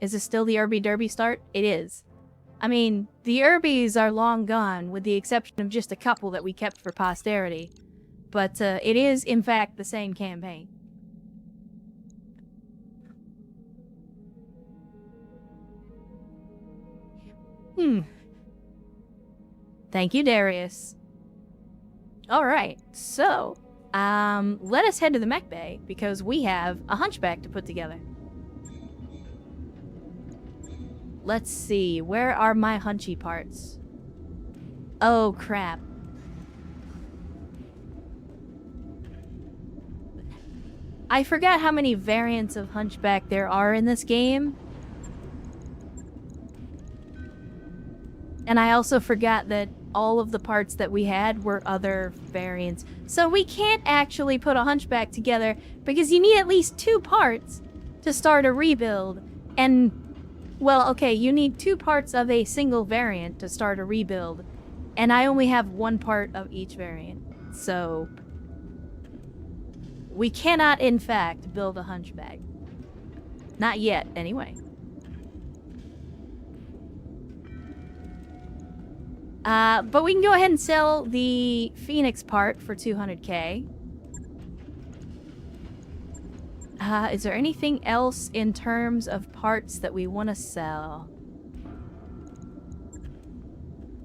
Is this still the Irby Derby start? It is. I mean, the Irbies are long gone, with the exception of just a couple that we kept for posterity. But it is, in fact, the same campaign. Thank you, Darius. Alright, so, let us head to the mech bay, because we have a hunchback to put together. Let's see, where are my hunchy parts? Oh, crap. I forgot how many variants of hunchback there are in this game. And I also forgot that all of the parts that we had were other variants. So we can't actually put a hunchback together because you need at least 2 parts to start a rebuild. And, well, okay, you need 2 parts of a single variant to start a rebuild. And I only have 1 part of each variant. So we cannot, in fact, build a hunchback. Not yet, anyway. But we can go ahead and sell the Phoenix part for 200k. Is there anything else in terms of parts that we want to sell?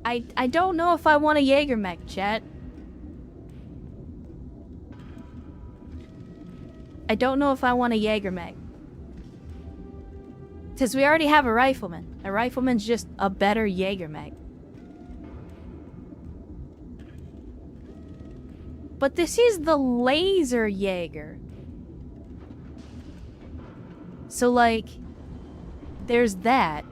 I don't know if I want a Jaeger mech, chat. I don't know if I want a Jaeger mech. Because we already have a rifleman. A rifleman's just a better Jaeger mech. But this is the laser Jaeger. So, like, there's that.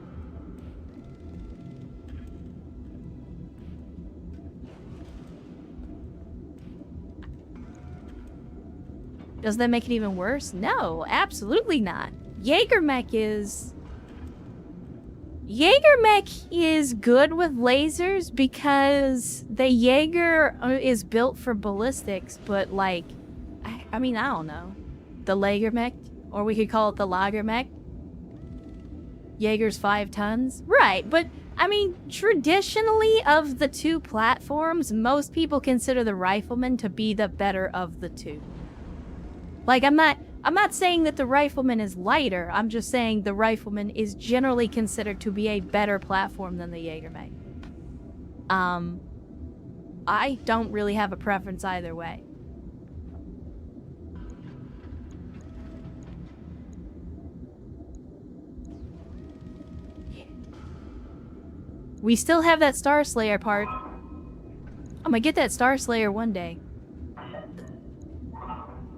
Does that make it even worse? No, absolutely not. Jaeger mech is good with lasers because the Jaeger is built for ballistics, but like, I mean, I don't know. The Lager mech, or we could call it the Lager mech. Jaeger's 5 tons. Right, but I mean, traditionally of the 2 platforms, most people consider the Rifleman to be the better of the 2. Like, I'm not saying that the Rifleman is lighter, I'm just saying the Rifleman is generally considered to be a better platform than the Jaeger mech. I don't really have a preference either way. We still have that Star Slayer part. I'm gonna get that Star Slayer one day.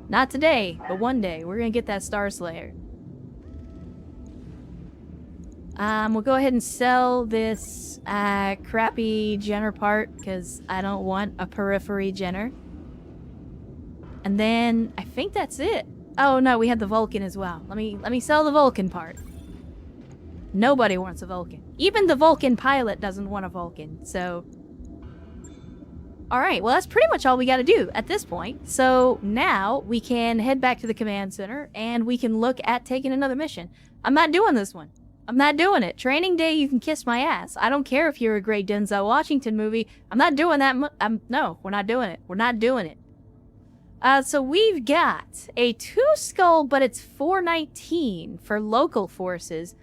Not today, but one day. We're gonna get that Star Slayer. We'll go ahead and sell this crappy Jenner part, because I don't want a periphery Jenner. And then, I think that's it. Oh no, we had the Vulcan as well. Let me sell the Vulcan part. Nobody wants a Vulcan. Even the Vulcan pilot doesn't want a Vulcan, so... Alright, well that's pretty much all we gotta do at this point. So now we can head back to the command center and we can look at taking another mission. I'm not doing this one. I'm not doing it. Training day, you can kiss my ass. I don't care if you're a great Denzel Washington movie. I'm not doing that. No, we're not doing it. We're not doing it. So we've got a 2 skull, but it's 419 for local forces.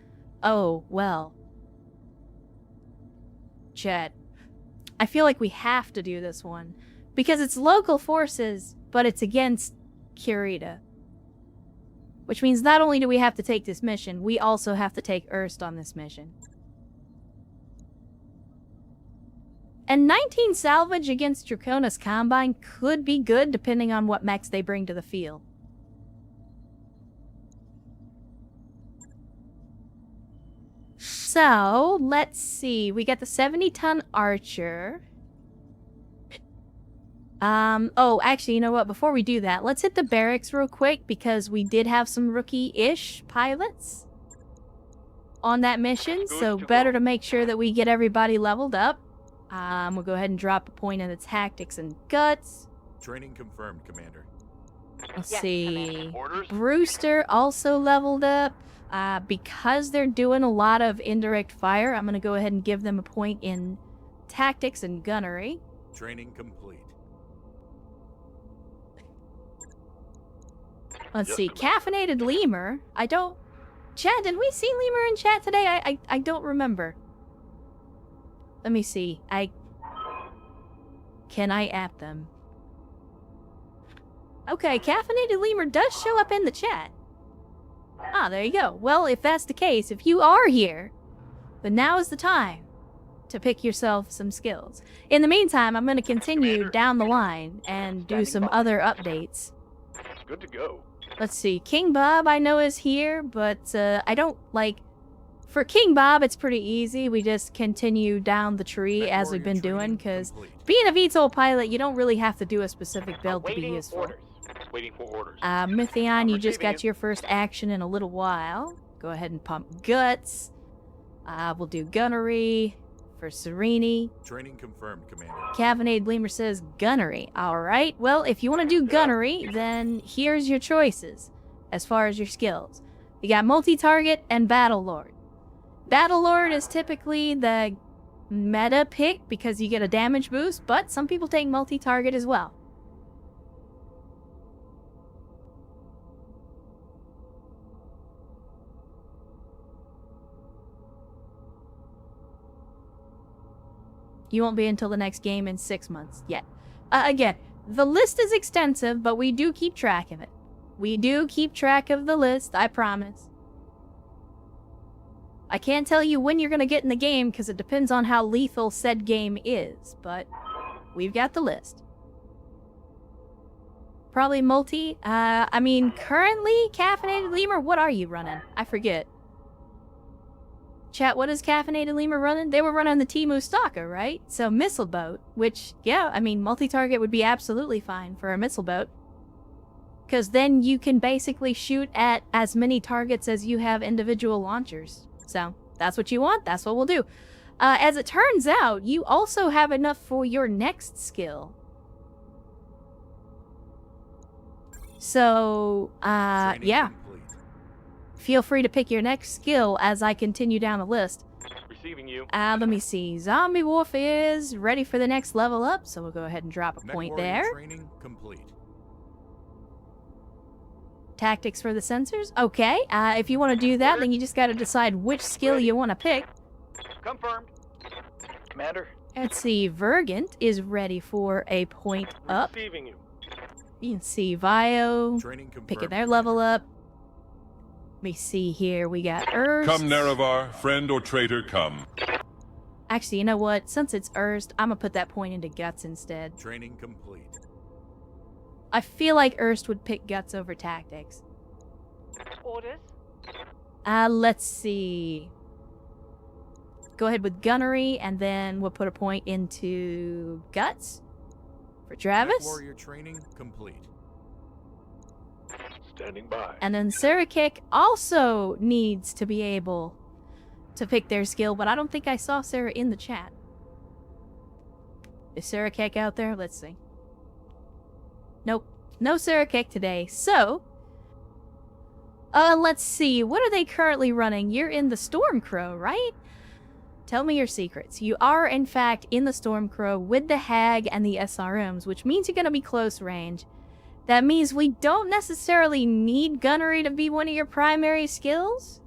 Oh, well. Chat. I feel like we have to do this one. Because it's local forces, but it's against Kurita. Which means not only do we have to take this mission, we also have to take Erst on this mission. And 19 salvage against Draconis Combine could be good depending on what mechs they bring to the field. So, let's see. We got the 70-ton Archer. Oh, actually, you know what? Before we do that, let's hit the barracks real quick because we did have some rookie-ish pilots on that mission, so better to make sure that we get everybody leveled up. We'll go ahead and drop a point in the tactics and guts. Training confirmed, Commander. Let's see. Brewster also leveled up. Because they're doing a lot of indirect fire, I'm going to go ahead and give them a point in tactics and gunnery. Training complete. Let's see. Caffeinated lemur. I don't... Chat, did we see lemur in chat today? I don't remember. Let me see. Can I app them? Okay, caffeinated lemur does show up in the chat. Ah, there you go. Well, if that's the case, if you are here, then now is the time to pick yourself some skills. In the meantime, I'm going to continue down the line and do some other updates. Good to go. Let's see. King Bob, I know, is here, but I don't, like... For King Bob, it's pretty easy. We just continue down the tree as we've been doing, because being a VTOL pilot, you don't really have to do a specific build to be useful. Waiting for orders. Mythion, you just got your first action in a little while. Go ahead and pump guts. We'll do gunnery for Serini. Training confirmed, Commander. Caffeinated Lemur says gunnery. Alright, well, if you want to do gunnery, then here's your choices as far as your skills. You got multi-target and Battlelord. Battlelord is typically the meta pick because you get a damage boost, but some people take multi-target as well. You won't be until the next game in 6 months yet. Again, the list is extensive, but we do keep track of it. We do keep track of the list, I promise. I can't tell you when you're going to get in the game because it depends on how lethal said game is, but we've got the list. Probably multi. I mean, currently, Caffeinated Lemur, what are you running? I forget. Chat, what is Caffeinated Lemur running? They were running the Temu Stalker, right? So missile boat, which, yeah, I mean, multi-target would be absolutely fine for a missile boat. Because then you can basically shoot at as many targets as you have individual launchers. So, that's what you want, that's what we'll do. As it turns out, you also have enough for your next skill. So, yeah. Feel free to pick your next skill as I continue down the list. Receiving you. Let me see. Zombie Warfare is ready for the next level up, so we'll go ahead and drop a point there. Training complete. Tactics for the sensors? Okay, if you want to do that, then you just got to decide which skill you want to pick. Confirmed. Commander. Let's see. Vergant is ready for a point up. Receiving you. You can see Vio picking their level up. Let me see here. We got Urs. Come, Nerevar, friend or traitor, come. Actually, you know what? Since it's Urs, I'm going to put that point into Guts instead. Training complete. I feel like Urs would pick Guts over Tactics. Orders? Let's see. Go ahead with Gunnery, and then we'll put a point into Guts for Travis. Warrior training complete. Standing by. And then Sarakek also needs to be able to pick their skill, but I don't think I saw Sarah in the chat. Is Sarakek out there? Let's see. Nope. No Sarakek today. So, let's see. What are they currently running? You're in the Stormcrow, right? Tell me your secrets. You are, in fact, in the Stormcrow with the Hag and the SRMs, which means you're going to be close range. That means we don't necessarily need Gunnery to be one of your primary skills.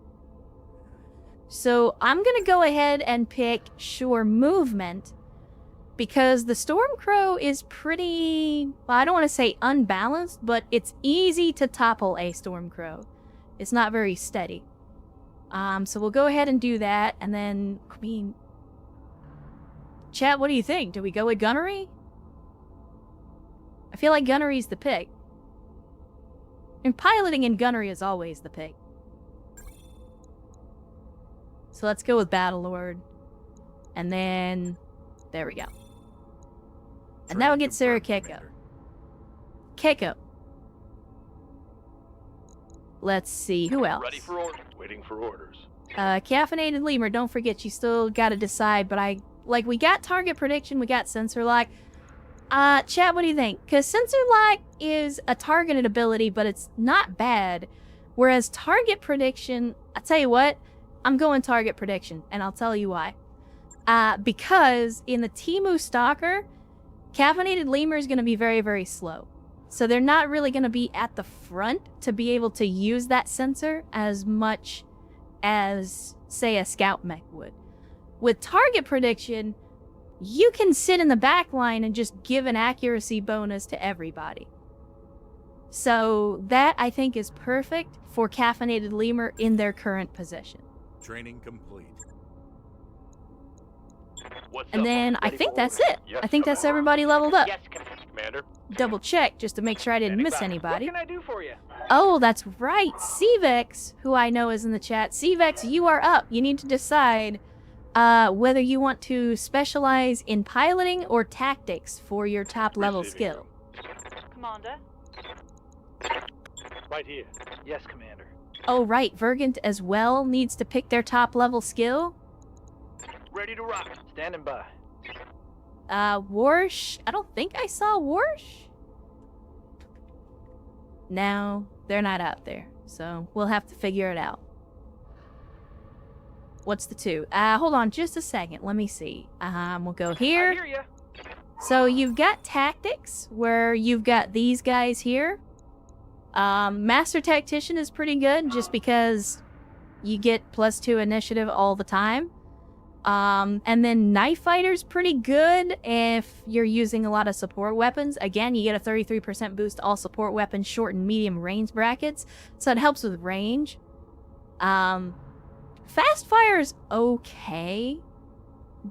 So I'm going to go ahead and pick Sure Movement, because the Stormcrow is pretty, well, I don't want to say unbalanced, but it's easy to topple a Stormcrow. It's not very steady. So we'll go ahead and do that, and then, I mean, chat, what do you think? Do we go with Gunnery? I feel like Gunnery's the pick. And piloting in Gunnery is always the pick. So let's go with Battlelord. And then, there we go. And now we'll get Sarah Keiko. Keiko. Let's see, who else? Ready for orders. Waiting for orders. Caffeinated Lemur, don't forget you still gotta decide, but we got target prediction, we got sensor lock. Chat, what do you think? Because sensor lock is a targeted ability, but it's not bad. Whereas target prediction, I tell you what, I'm going target prediction, and I'll tell you why. Because in the Temu Stalker, caffeinated lemur is going to be very, very slow. So they're not really going to be at the front to be able to use that sensor as much as, say, a scout mech would. With target prediction, you can sit in the back line and just give an accuracy bonus to everybody. So that, I think, is perfect for caffeinated lemur in their current position. Training complete. What's And up? then I Ready think for that's orders? it. Yes, I think that's Commander. everybody leveled up. Yes, Commander. Double check just to make sure I didn't miss anybody. What can I do for you? Oh, that's right. Cvex, who I know is in the chat. Cvex, you are up. You need to decide whether you want to specialize in piloting or tactics for your top level Receiving skill. Commander. Right here. Yes, Commander. Oh, right. Vergant as well needs to pick their top level skill. Ready to rock. Standing by. Warsh. I don't think I saw Warsh. No, they're not out there. So we'll have to figure it out. What's the 2? Hold on just a second. Let me see. We'll go I here. hear ya. So you've got tactics, where you've got these guys here. Master Tactician is pretty good, just because you get +2 initiative all the time. And then Knife Fighter's pretty good if you're using a lot of support weapons. Again, you get a 33% boost to all support weapons, short and medium range brackets, so it helps with range. Fast Fire's okay,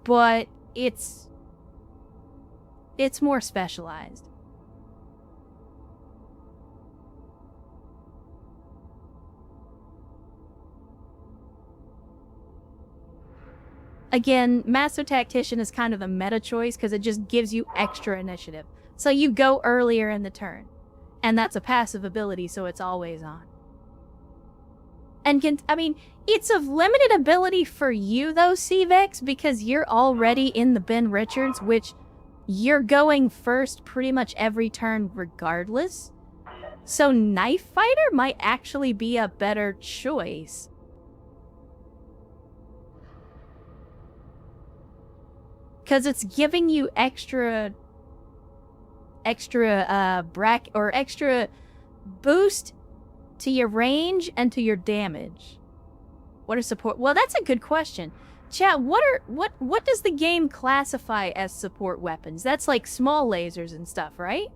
but it's more specialized. Again, Master Tactician is kind of a meta choice because it just gives you extra initiative. So you go earlier in the turn. And that's a passive ability, so it's always on. And it's of limited ability for you though, Cvex, because you're already in the Ben Richards, which you're going first pretty much every turn regardless. So Knife Fighter might actually be a better choice. Because it's giving you extra boost to your range and to your damage. What are support? Well, that's a good question. Chat, what does the game classify as support weapons? That's like small lasers and stuff, right?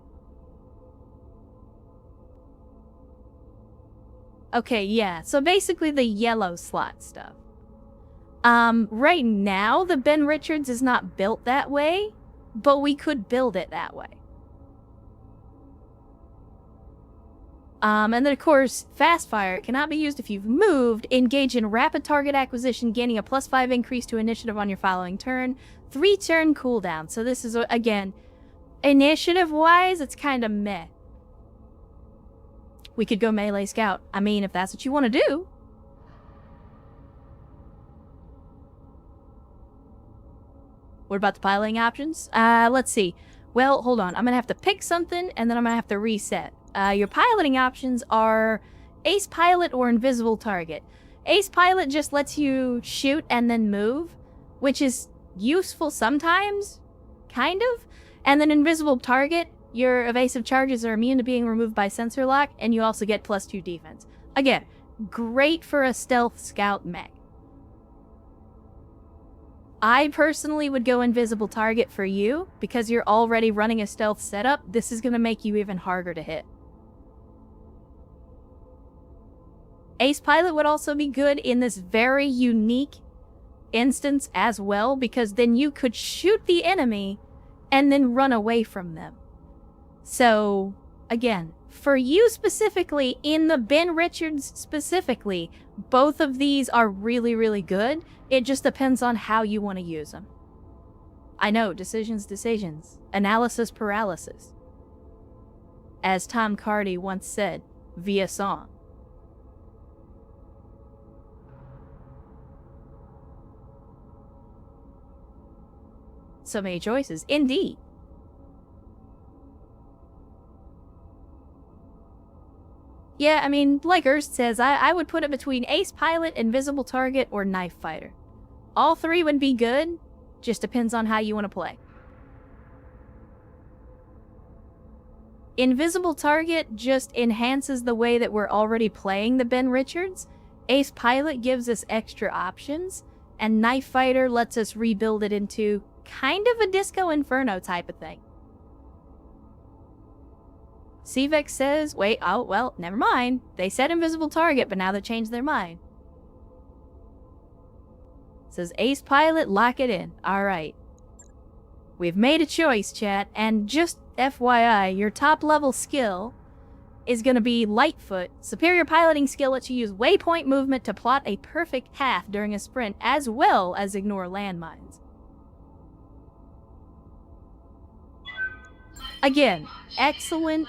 Okay, yeah. So basically the yellow slot stuff. Right now, the Ben Richards is not built that way, but we could build it that way. And then, of course, Fast Fire cannot be used if you've moved. Engage in rapid target acquisition, gaining a +5 increase to initiative on your following turn. 3-turn cooldown. So this is, again, initiative-wise, it's kind of meh. We could go Melee Scout. I mean, if that's what you want to do. What about the piloting options? Let's see. Well, hold on. I'm going to have to pick something, and then I'm going to have to reset. Your piloting options are Ace Pilot or Invisible Target. Ace Pilot just lets you shoot and then move, which is useful sometimes, kind of. And then Invisible Target, your evasive charges are immune to being removed by sensor lock, and you also get +2 defense. Again, great for a stealth scout mech. I personally would go Invisible Target for you, because you're already running a stealth setup. This is going to make you even harder to hit. Ace Pilot would also be good in this very unique instance as well, because then you could shoot the enemy and then run away from them. So, again, for you specifically, in the Ben Richards specifically, both of these are really, really good. It just depends on how you want to use them. I know, decisions. Analysis paralysis. As Tom Cardy once said, via song. So many choices, indeed. Yeah, I mean, like Erst says, I would put it between Ace Pilot, Invisible Target, or Knife Fighter. All three would be good, just depends on how you want to play. Invisible Target just enhances the way that we're already playing the Ben Richards. Ace Pilot gives us extra options, and Knife Fighter lets us rebuild it into kind of a Disco Inferno type of thing. CVEX says, wait, oh, well, never mind. They said Invisible Target, but now they changed their mind. Says Ace Pilot, lock it in. Alright. We've made a choice, chat, and just FYI, your top level skill is going to be Lightfoot. Superior piloting skill lets you use waypoint movement to plot a perfect path during a sprint, as well as ignore landmines. Again, excellent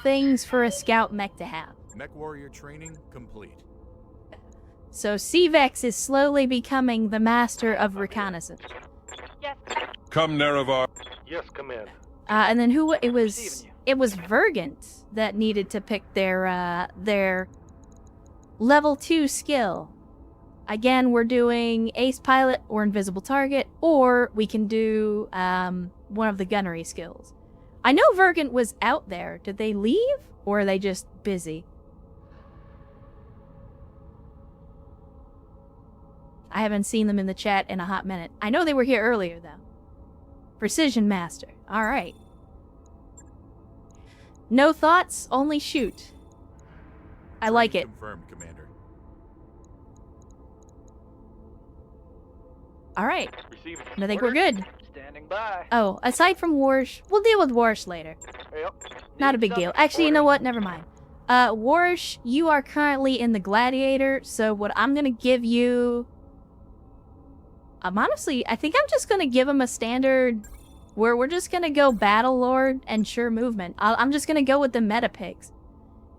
things for a scout mech to have. Mech warrior training complete. So CVEX is slowly becoming the master of reconnaissance. Yes. Come, Nerevar. Yes, Commander. And then who it was? Receiving you. It was Vergant that needed to pick their level 2 skill. Again, we're doing Ace Pilot or Invisible Target, or we can do one of the gunnery skills. I know Vergant was out there. Did they leave, or are they just busy? I haven't seen them in the chat in a hot minute. I know they were here earlier, though. Precision Master. All right. No thoughts, only shoot. I like it. Confirmed, Commander. All right. Receiving. I think we're good. Standing by. Oh, aside from Warsh, we'll deal with Warsh later. Yep. Not a big deal. Actually, you know what? Never mind. Warsh, you are currently in the Gladiator, so what I'm gonna give you... honestly, I think I'm just gonna give him a standard where we're just gonna go Battle Lord and sure movement. I'm just gonna go with the meta picks.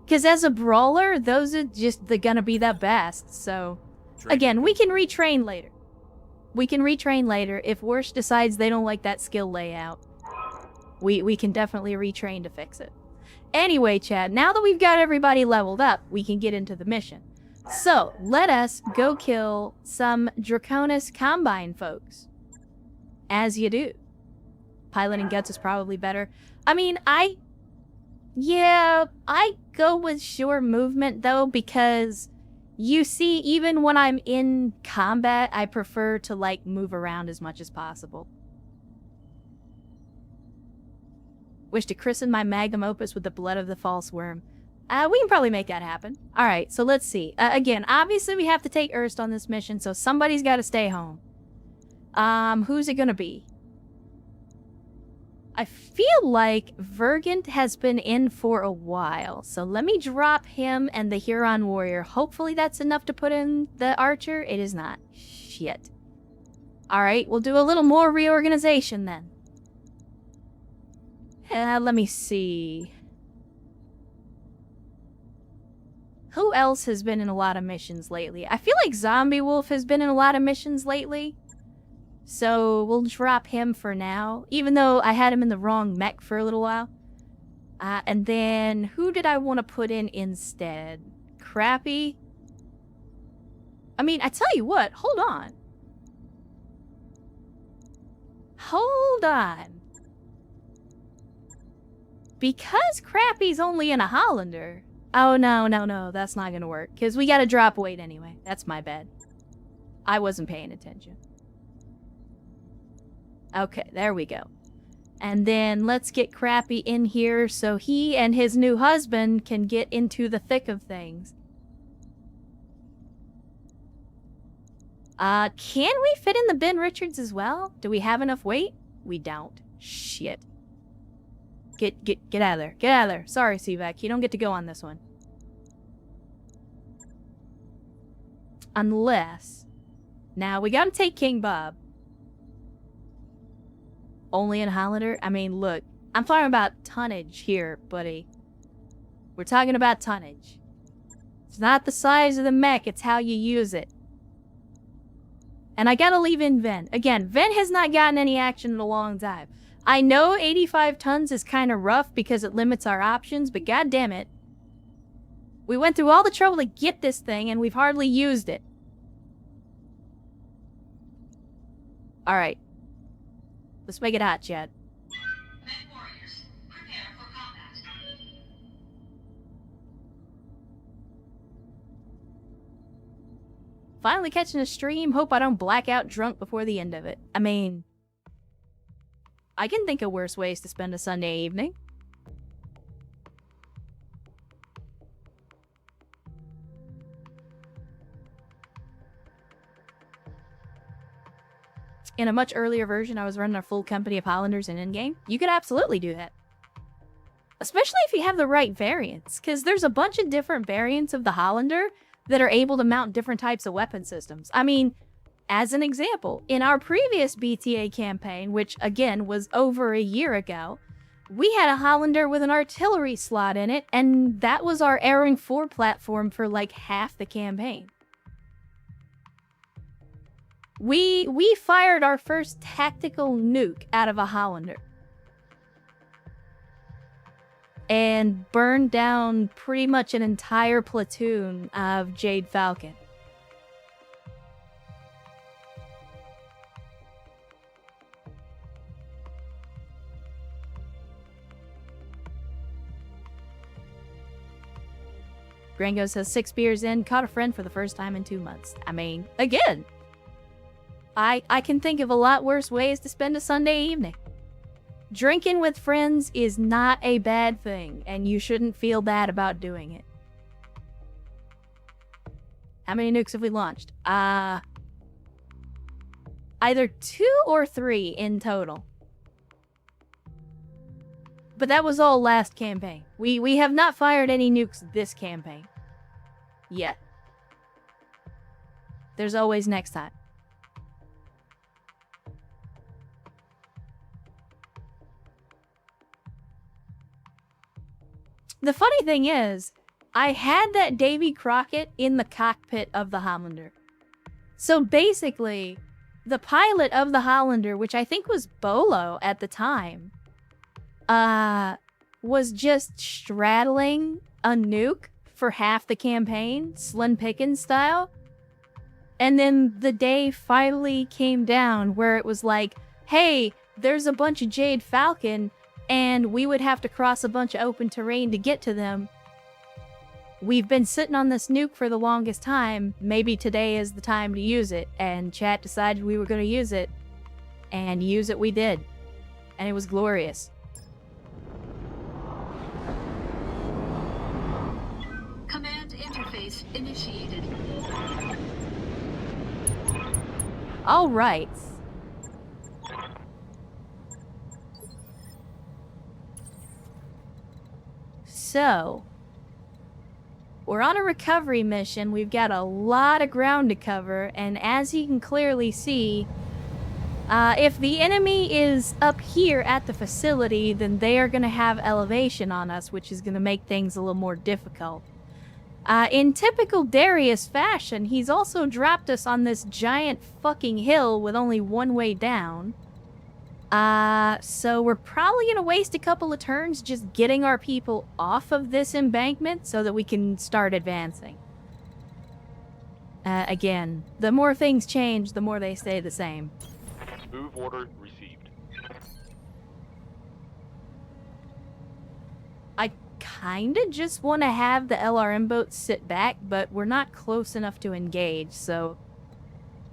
Because as a brawler, those are just gonna be the best, so... Training Again, we can retrain later. We can retrain later. If Warsh decides they don't like that skill layout, we can definitely retrain to fix it. Anyway, Chad, now that we've got everybody leveled up, we can get into the mission. So, let us go kill some Draconis Combine folks. As you do. Piloting Guts is probably better. I mean, I go with sure movement, though, because... You see, even when I'm in combat, I prefer to, like, move around as much as possible. Wish to christen my magnum opus with the blood of the false worm. We can probably make that happen. Alright, so let's see. Again, obviously we have to take Erst on this mission, so somebody's got to stay home. Who's it gonna be? I feel like Vergant has been in for a while, so let me drop him and the Huron Warrior. Hopefully that's enough to put in the Archer. It is not. Shit. Alright, we'll do a little more reorganization then. Let me see. Who else has been in a lot of missions lately? I feel like Zombie Wolf has been in a lot of missions lately. So we'll drop him for now, even though I had him in the wrong mech for a little while. And then, who did I want to put in instead? Crappy? I mean, I tell you what, hold on. Hold on. Because Crappy's only in a Hollander... Oh, no, that's not gonna work. Because we gotta drop weight anyway. That's my bad. I wasn't paying attention. Okay, there we go. And then let's get Crappy in here so he and his new husband can get into the thick of things. Can we fit in the Ben Richards as well? Do we have enough weight? We don't. Shit. Get out of there. Get out of there. Sorry, CVAC. You don't get to go on this one. Unless... Now, we gotta take King Bob. Only in Hollander? I mean, look. I'm talking about tonnage here, buddy. We're talking about tonnage. It's not the size of the mech, it's how you use it. And I gotta leave in Ven. Again, Ven has not gotten any action in a long time. I know 85 tons is kind of rough because it limits our options, but god damn it. We went through all the trouble to get this thing, and we've hardly used it. Alright. Let's make it hot, Chad. Men warriors, prepare for combat. Finally catching a stream. Hope I don't black out drunk before the end of it. I mean, I can think of worse ways to spend a Sunday evening. In a much earlier version, I was running a full company of Hollanders in in-game. You could absolutely do that. Especially if you have the right variants, because there's a bunch of different variants of the Hollander that are able to mount different types of weapon systems. I mean, as an example, in our previous BTA campaign, which again was over a year ago, we had a Hollander with an artillery slot in it, and that was our Airing 4 platform for like half the campaign. We fired our first tactical nuke out of a Hollander. And burned down pretty much an entire platoon of Jade Falcon. Grango says 6 beers in, caught a friend for the first time in 2 months. I mean, again, I can think of a lot worse ways to spend a Sunday evening. Drinking with friends is not a bad thing, and you shouldn't feel bad about doing it. How many nukes have we launched? Either 2 or 3 in total. But that was all last campaign. We have not fired any nukes this campaign. Yet. There's always next time. The funny thing is, I had that Davy Crockett in the cockpit of the Hollander. So basically, the pilot of the Hollander, which I think was Bolo at the time, was just straddling a nuke for half the campaign, Slim Pickens style. And then the day finally came down where it was like, hey, there's a bunch of Jade Falcon, and we would have to cross a bunch of open terrain to get to them. We've been sitting on this nuke for the longest time. Maybe today is the time to use it. And chat decided we were going to use it. And use it we did. And it was glorious. Command interface initiated. All right. So, we're on a recovery mission. We've got a lot of ground to cover, and as you can clearly see, if the enemy is up here at the facility, then they are going to have elevation on us, which is going to make things a little more difficult. In typical Darius fashion, he's also dropped us on this giant fucking hill with only one way down. So we're probably gonna waste a couple of turns just getting our people off of this embankment so that we can start advancing. Again, the more things change, the more they stay the same. Move order received. I kinda just want to have the LRM boats sit back, but we're not close enough to engage, so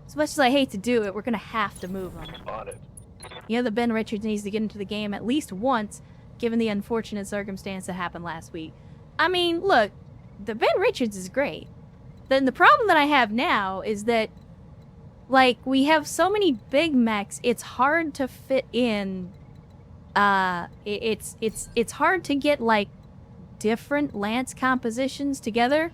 as much as I hate to do it, we're gonna have to move them. On it. You know that Ben Richards needs to get into the game at least once, given the unfortunate circumstance that happened last week. I mean, look, the Ben Richards is great. Then the problem that I have now is that, like, we have so many big mechs, it's hard to fit in, it's hard to get, like, different lance compositions together,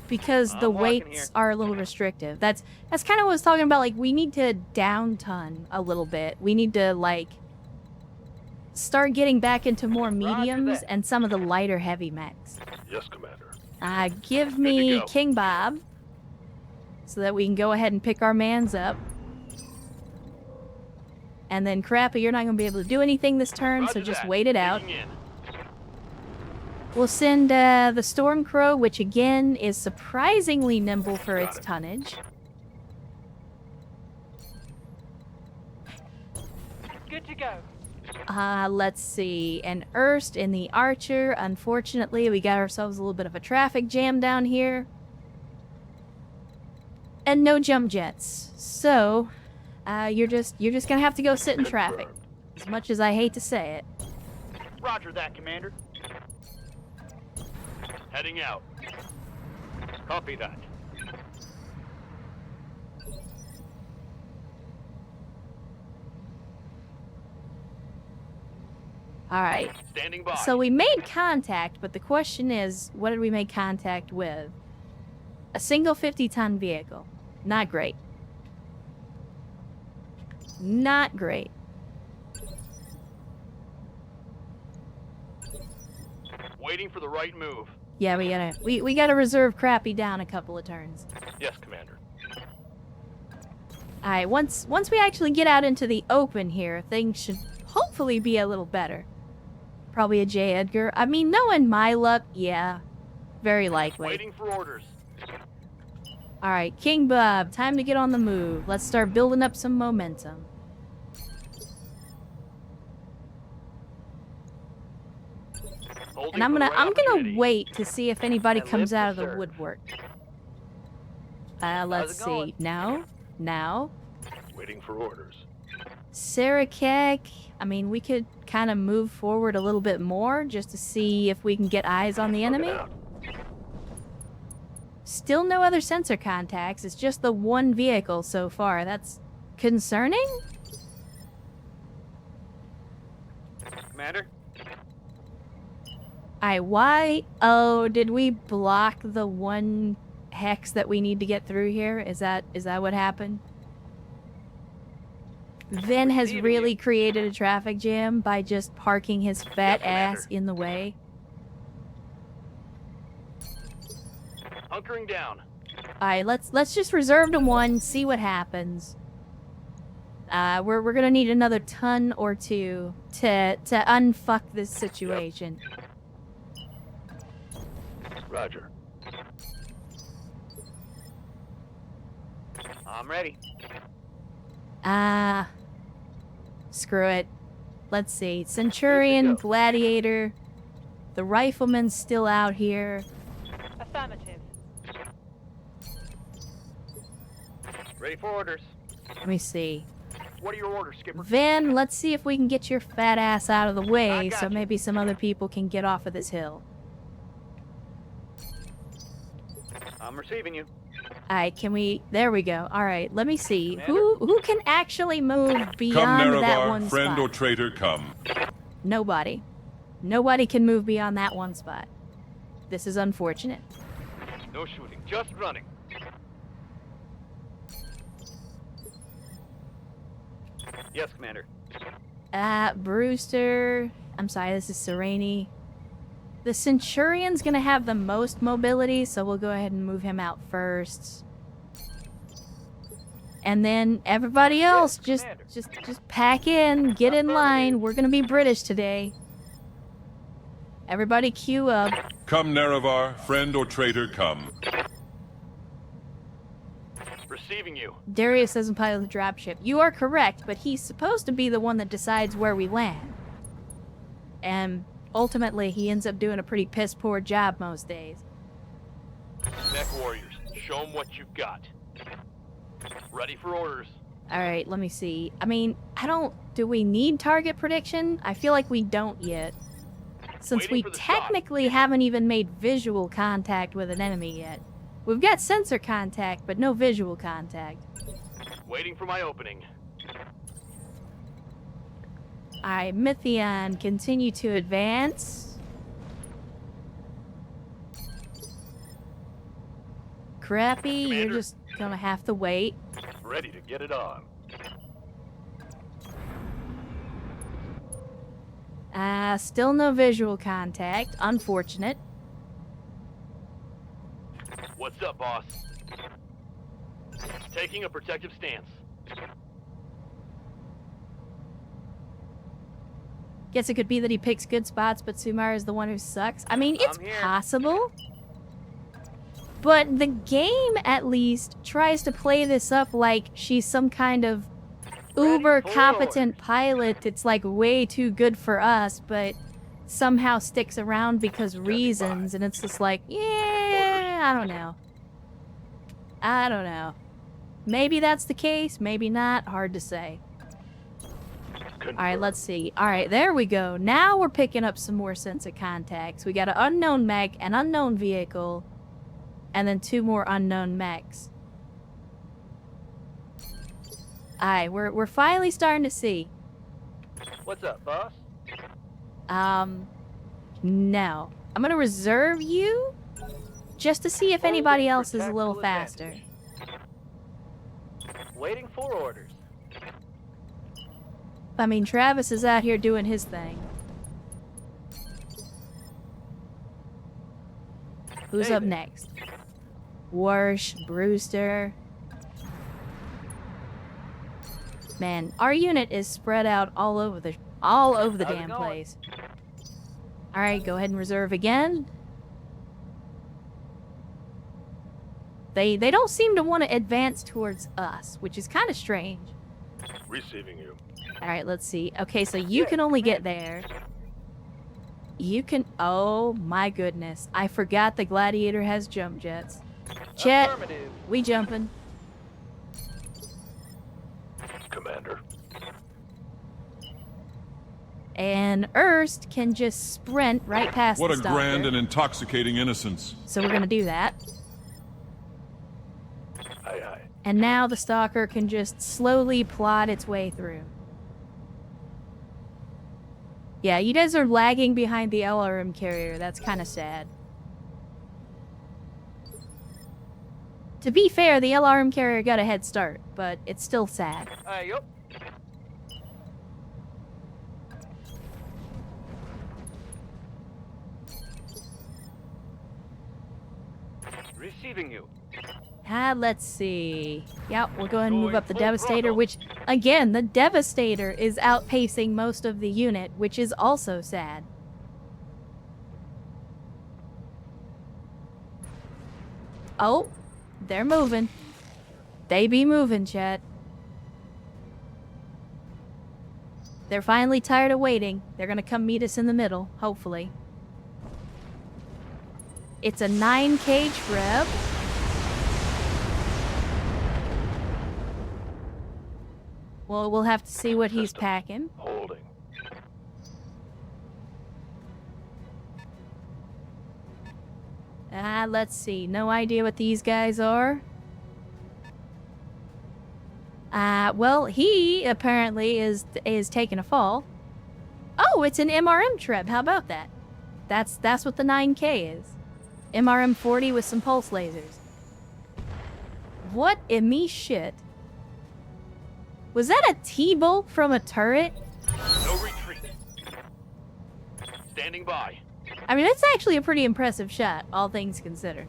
because the weights are a little restrictive. That's kind of what I was talking about. Like, we need to down-ton a little bit. We need to, like, start getting back into more mediums and some of the lighter heavy mechs. Yes, Commander. Give me King Bob, so that we can go ahead and pick our mans up. And then, Crappy, you're not going to be able to do anything this turn, so just wait it out. We'll send the Stormcrow, which again is surprisingly nimble for Got its it. tonnage. Good to go. Let's see. An Erst in the Archer. Unfortunately, we got ourselves a little bit of a traffic jam down here. And no jump jets. So, you're just gonna have to go sit in traffic. Confirmed. As much as I hate to say it. Roger that, Commander. Heading out. Copy that. Alright. Standing by. So we made contact, but the question is, what did we make contact with? A single 50-ton vehicle. Not great. Not great. Waiting for the right move. Yeah, we gotta reserve Crappy down a couple of turns. Yes, Commander. Alright, once we actually get out into the open here, things should hopefully be a little better. Probably a J. Edgar. I mean, knowing my luck, yeah. Very likely. Waiting for orders. Alright, King Bob, time to get on the move. Let's start building up some momentum. Holding And I'm for the gonna right opportunity. wait to see if anybody And comes live to out of the serve. woodwork. Let's it going? see. Now. Waiting for orders. Sarakek. I mean, we could kind of move forward a little bit more just to see if we can get eyes on the Looking enemy. out. Still no other sensor contacts. It's just the one vehicle so far. That's concerning? Commander? Why? Oh, did we block the one hex that we need to get through here? Is that what happened? Vin has Receiving really you. created a traffic jam by just parking his fat Commander. ass in the way. Hunkering down. Alright, let's just reserve to one, see what happens. We're gonna need another ton or two to unfuck this situation. Roger. I'm ready. Screw it. Let's see. Centurion, go. Gladiator. The Rifleman's still out here. Affirmative. Ready for orders. Let me see. What are your orders, Skipper? Vin, let's see if we can get your fat ass out of the way I got so you. maybe some other people can get off of this hill. I'm receiving you. Alright, can we... There we go. Alright, let me see. Commander? Who can actually move Come, beyond that Nerevar, one friend spot? or traitor, come. Nobody. Nobody can move beyond that one spot. This is unfortunate. No shooting, just running. Yes, Commander. Brewster... I'm sorry, this is Sereni. The Centurion's gonna have the most mobility, so we'll go ahead and move him out first. And then everybody else, just pack in, get in line. We're gonna be British today. Everybody queue up. Come, Nerevar, friend or traitor, come. Receiving you. Darius doesn't pilot the dropship. You are correct, but he's supposed to be the one that decides where we land. And ultimately, he ends up doing a pretty piss-poor job most days. Mech warriors, show them what you've got. Ready for orders. Alright, let me see. I mean, do we need target prediction? I feel like we don't yet. Since Waiting we for the shot. technically haven't even made visual contact with an enemy yet. We've got sensor contact, but no visual contact. Waiting for my opening. Alright, Mythion, continue to advance. Crappy, you're Commander. just gonna have to wait. Ready to get it on. Still no visual contact. Unfortunate. What's up, boss? Taking a protective stance. Guess it could be that he picks good spots, but Sumar is the one who sucks. I mean, it's I'm here. possible. But the game, at least, tries to play this up like she's some kind of uber competent pilot that's like way too good for us, but somehow sticks around because reasons, and it's just like, yeah, I don't know. I don't know. Maybe that's the case, maybe not, hard to say. Alright, let's see. Alright, there we go. Now we're picking up some more sense of contacts. We got an unknown mech, an unknown vehicle, and then 2 more unknown mechs. Alright, we're finally starting to see. What's up, boss? No. I'm gonna reserve you just to see if anybody Holding for else is a little tactical faster. advantage. Waiting for orders. I mean, Travis is out here doing his thing. Who's Hey up there. next? Warsh, Brewster. Man, our unit is spread out all over the How's it damn going? place. All right, go ahead and reserve again. They don't seem to want to advance towards us, which is kind of strange. Receiving you. All right, let's see. Okay, so you can only get there. You can... Oh, my goodness. I forgot the Gladiator has jump jets. Chet, Affirmative. we jumping. Commander. And Erst can just sprint right past What the a stalker. grand and intoxicating innocence. So we're going to do that. Aye, aye. And now the stalker can just slowly plod its way through. Yeah, you guys are lagging behind the LRM carrier. That's kind of sad. To be fair, the LRM carrier got a head start, but it's still sad. Yup. Receiving you. Let's see. Yep, we'll go ahead and move Going up the full Devastator, throttle. which, again, the Devastator is outpacing most of the unit, which is also sad. Oh, they're moving. They be moving, chat. They're finally tired of waiting. They're gonna come meet us in the middle, hopefully. It's a 9K Treb. Well, we'll have to see what he's System. packing. Holding. Let's see. No idea what these guys are. Well, he apparently is taking a fall. Oh, it's an MRM Treb. How about that? That's what the 9K is. MRM 40 with some pulse lasers. What in me shit? Was that a T-bolt from a turret? No retreat. Standing by. I mean, that's actually a pretty impressive shot, all things considered.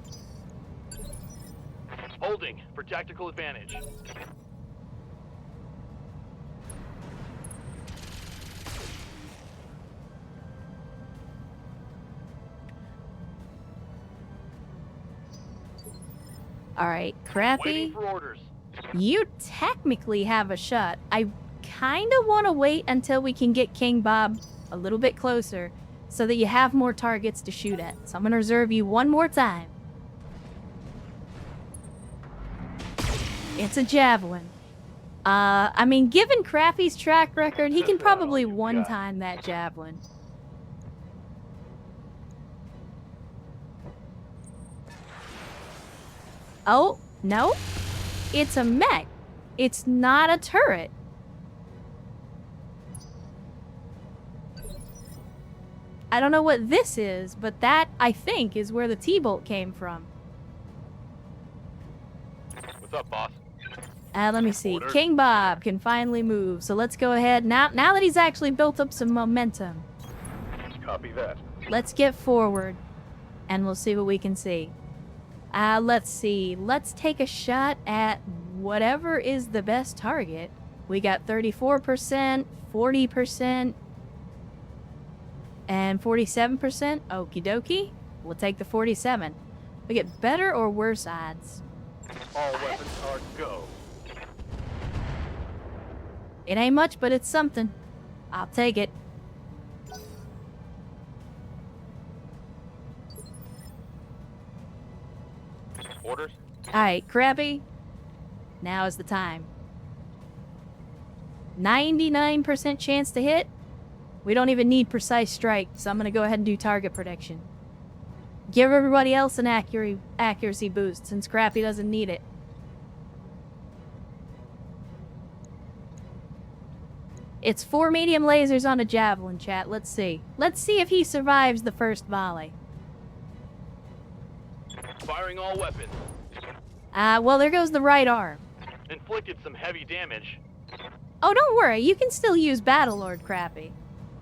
Holding for tactical advantage. Alright, Crappy. Waiting for orders. You technically have a shot. I kind of want to wait until we can get King Bob a little bit closer so that you have more targets to shoot at. So I'm going to reserve you one more time. It's a javelin. I mean, given Crappy's track record, he can probably one-time that javelin. Oh, no? It's a mech. It's not a turret. I don't know what this is, but that, I think, is where the T-bolt came from. What's up, boss? Let me see. Order. King Bob can finally move, so let's go ahead. Now that he's actually built up some momentum, Copy that. let's get forward, and we'll see what we can see. Let's see. Let's take a shot at whatever is the best target. We got 34%, 40%. And 47%? Okie dokie. We'll take the 47. We get better or worse odds. All weapons are go. It ain't much, but it's something. I'll take it. Orders? Alright, Krabby. Now is the time. 99% chance to hit. We don't even need precise strike, so I'm gonna go ahead and do target prediction. Give everybody else an accuracy boost, since Crappy doesn't need it. It's 4 medium lasers on a javelin, chat. Let's see. Let's see if he survives the first volley. Firing all weapons. Well, there goes the right arm. Inflicted some heavy damage. Oh, don't worry. You can still use Battlelord, Crappy.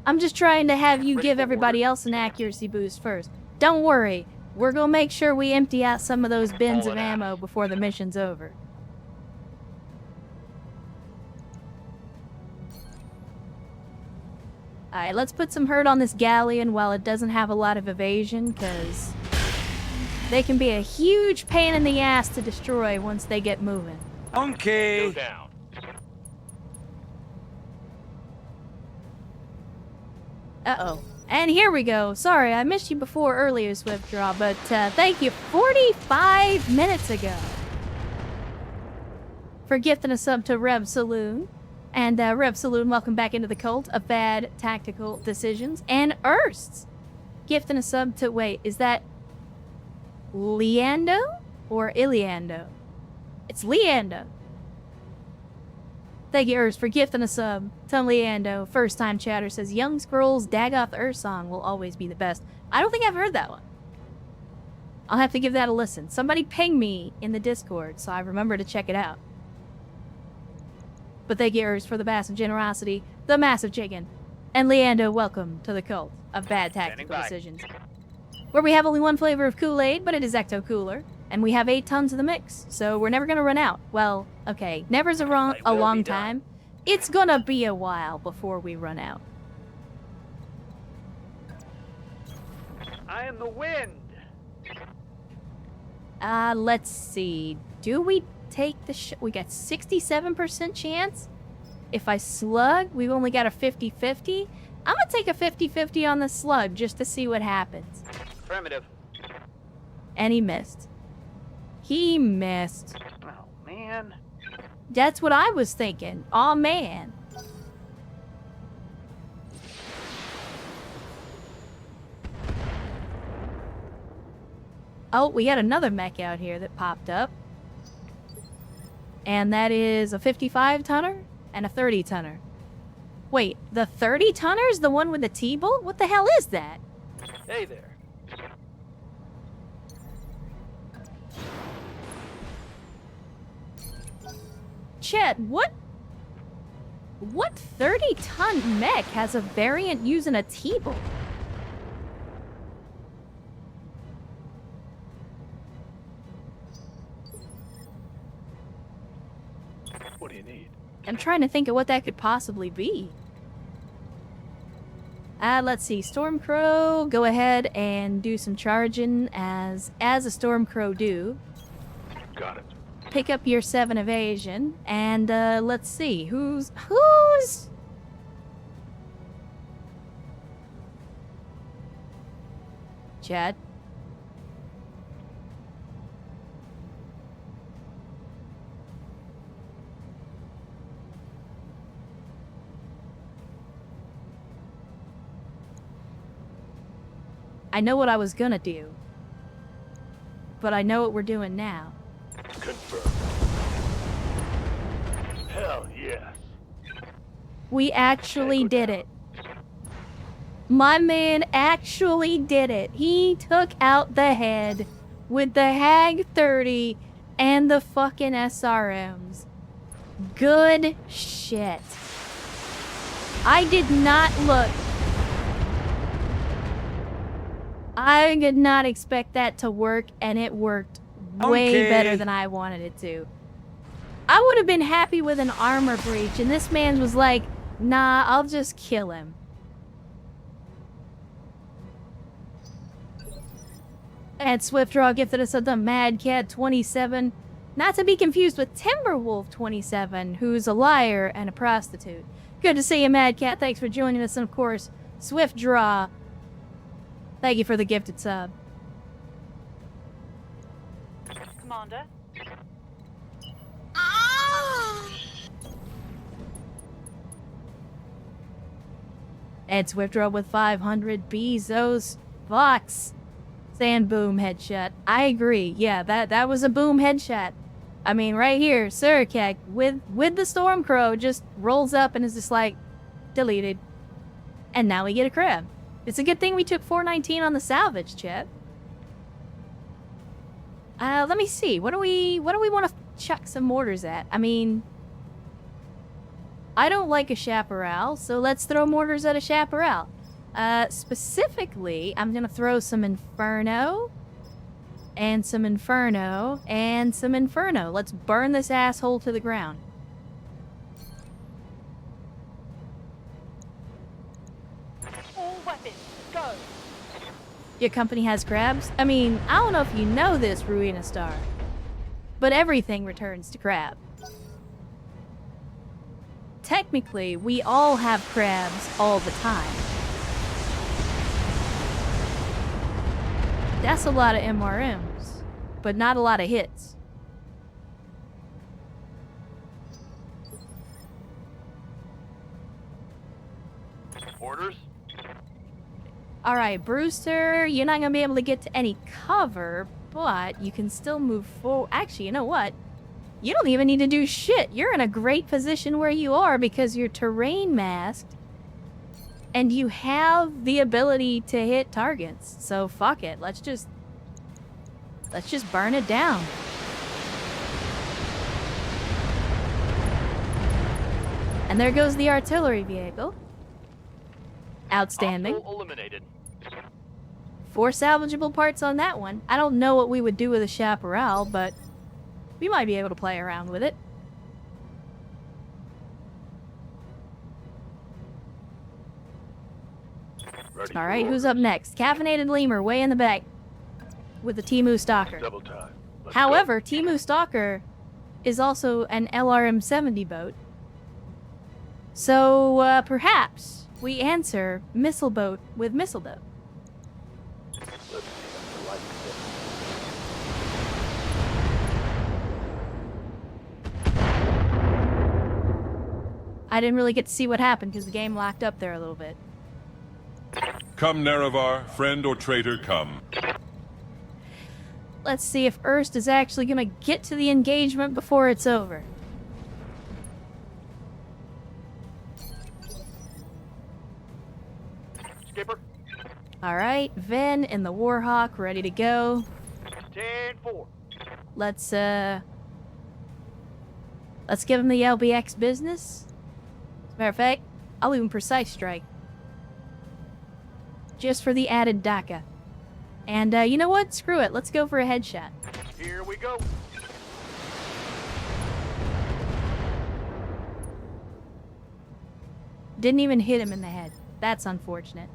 I'm just trying to have you give everybody else an accuracy boost first. Don't worry. We're gonna make sure we empty out some of those bins of ammo before the mission's over. Alright, let's put some hurt on this galleon while it doesn't have a lot of evasion, because they can be a huge pain in the ass to destroy once they get moving. Go down. Uh-oh. And here we go. Sorry, I missed you before earlier, Swiftdraw, but thank you 45 minutes ago for gifting a sub to Rev Saloon. And Rev Saloon, welcome back into the cult of bad tactical decisions. And Ersts gifting a sub to, wait, is that Leando or Iliando? It's Leando. Thank you, Erst, for gifting a sub to Leando. First time chatter says, Young Scrolls Dagoth Earth song will always be the best. I don't think I've heard that one. I'll have to give that a listen. Somebody ping me in the Discord so I remember to check it out. But thank you, Erst, for the massive generosity, the massive chicken. And Leando, welcome to the cult of bad tactical decisions. Where we have only one flavor of Kool-Aid, but it is Ecto Cooler. And we have 8 tons of the mix, so we're never gonna run out. Well, okay, never's a long time. It's gonna be a while before we run out. I am the wind. Let's see. Do we take the we got 67% chance? If I slug, we've only got a 50-50. I'm gonna take a 50-50 on the slug just to see what happens. Affirmative. And he missed. He missed. Oh, man. That's what I was thinking. Aw, man. Oh, we had another mech out here that popped up. And that is a 55-tonner and a 30-tonner. Wait, the 30-tonner is the one with the T-bolt? What the hell is that? Hey there. Chet, what 30-ton mech has a variant using a T-bolt? What do you need? I'm trying to think of what that could possibly be. Let's see. Stormcrow, go ahead and do some charging as a Stormcrow do. Got it. Pick up your 7 evasion, and let's see. Who's... Chad? I know what I was gonna do, but I know what we're doing now. Confirmed. Hell yes. We actually did it. My man actually did it. He took out the head with the Hag 30 and the fucking SRMs. Good shit. I did not look. I did not expect that to work, and it worked way better than I wanted it to. I would have been happy with an armor breach, and this man was like, nah, I'll just kill him. And Swiftdraw gifted us the Mad Cat 27. Not to be confused with Timberwolf 27, who's a liar and a prostitute. Good to see you, Mad Cat. Thanks for joining us. And of course, Swiftdraw. Thank you for the gifted sub. Commander. And Swiftdraw with 500. Bezos. Fox. Saying boom headshot. I agree. Yeah, that was a boom headshot. I mean, right here, Surikek with the Stormcrow just rolls up and is just like, deleted. And now we get a crab. It's a good thing we took 419 on the salvage, chat. Let me see. What do we want to chuck some mortars at? I mean, I don't like a chaparral, so let's throw mortars at a chaparral. Specifically, I'm gonna throw some Inferno, and some Inferno, and some Inferno. Let's burn this asshole to the ground. All weapons, go. Your company has crabs? I mean, I don't know if you know this, Ruina Star, but everything returns to crab. Technically, we all have crabs all the time. That's a lot of MRMs, but not a lot of hits. Orders? Alright, Brewster, you're not gonna be able to get to any cover, but you can still move forward. Actually, you know what? You don't even need to do shit. You're in a great position where you are because you're terrain masked and you have the ability to hit targets. So fuck it. Let's just burn it down. And there goes the artillery vehicle. Outstanding. Hostile eliminated. 4 salvageable parts on that one. I don't know what we would do with a chaparral, but we might be able to play around with it. Alright, who's up next? Caffeinated Lemur, way in the back. With the Temu Stalker. Double time. Let's However, Temu Stalker is also an LRM-70 boat. So, perhaps we answer Missile Boat with Missile Boat. go. Let's see if I like this. I didn't really get to see what happened because the game locked up there a little bit. Come, Nerevar, friend or traitor, come. Let's see if Erst is actually gonna get to the engagement before it's over. Skipper, Alright, Ven and the Warhawk ready to go. 10-4. Let's give him the LBX business. As a matter of fact, I'll even precise strike. Just for the added DACA. And you know what? Screw it. Let's go for a headshot. Here we go. Didn't even hit him in the head. That's unfortunate.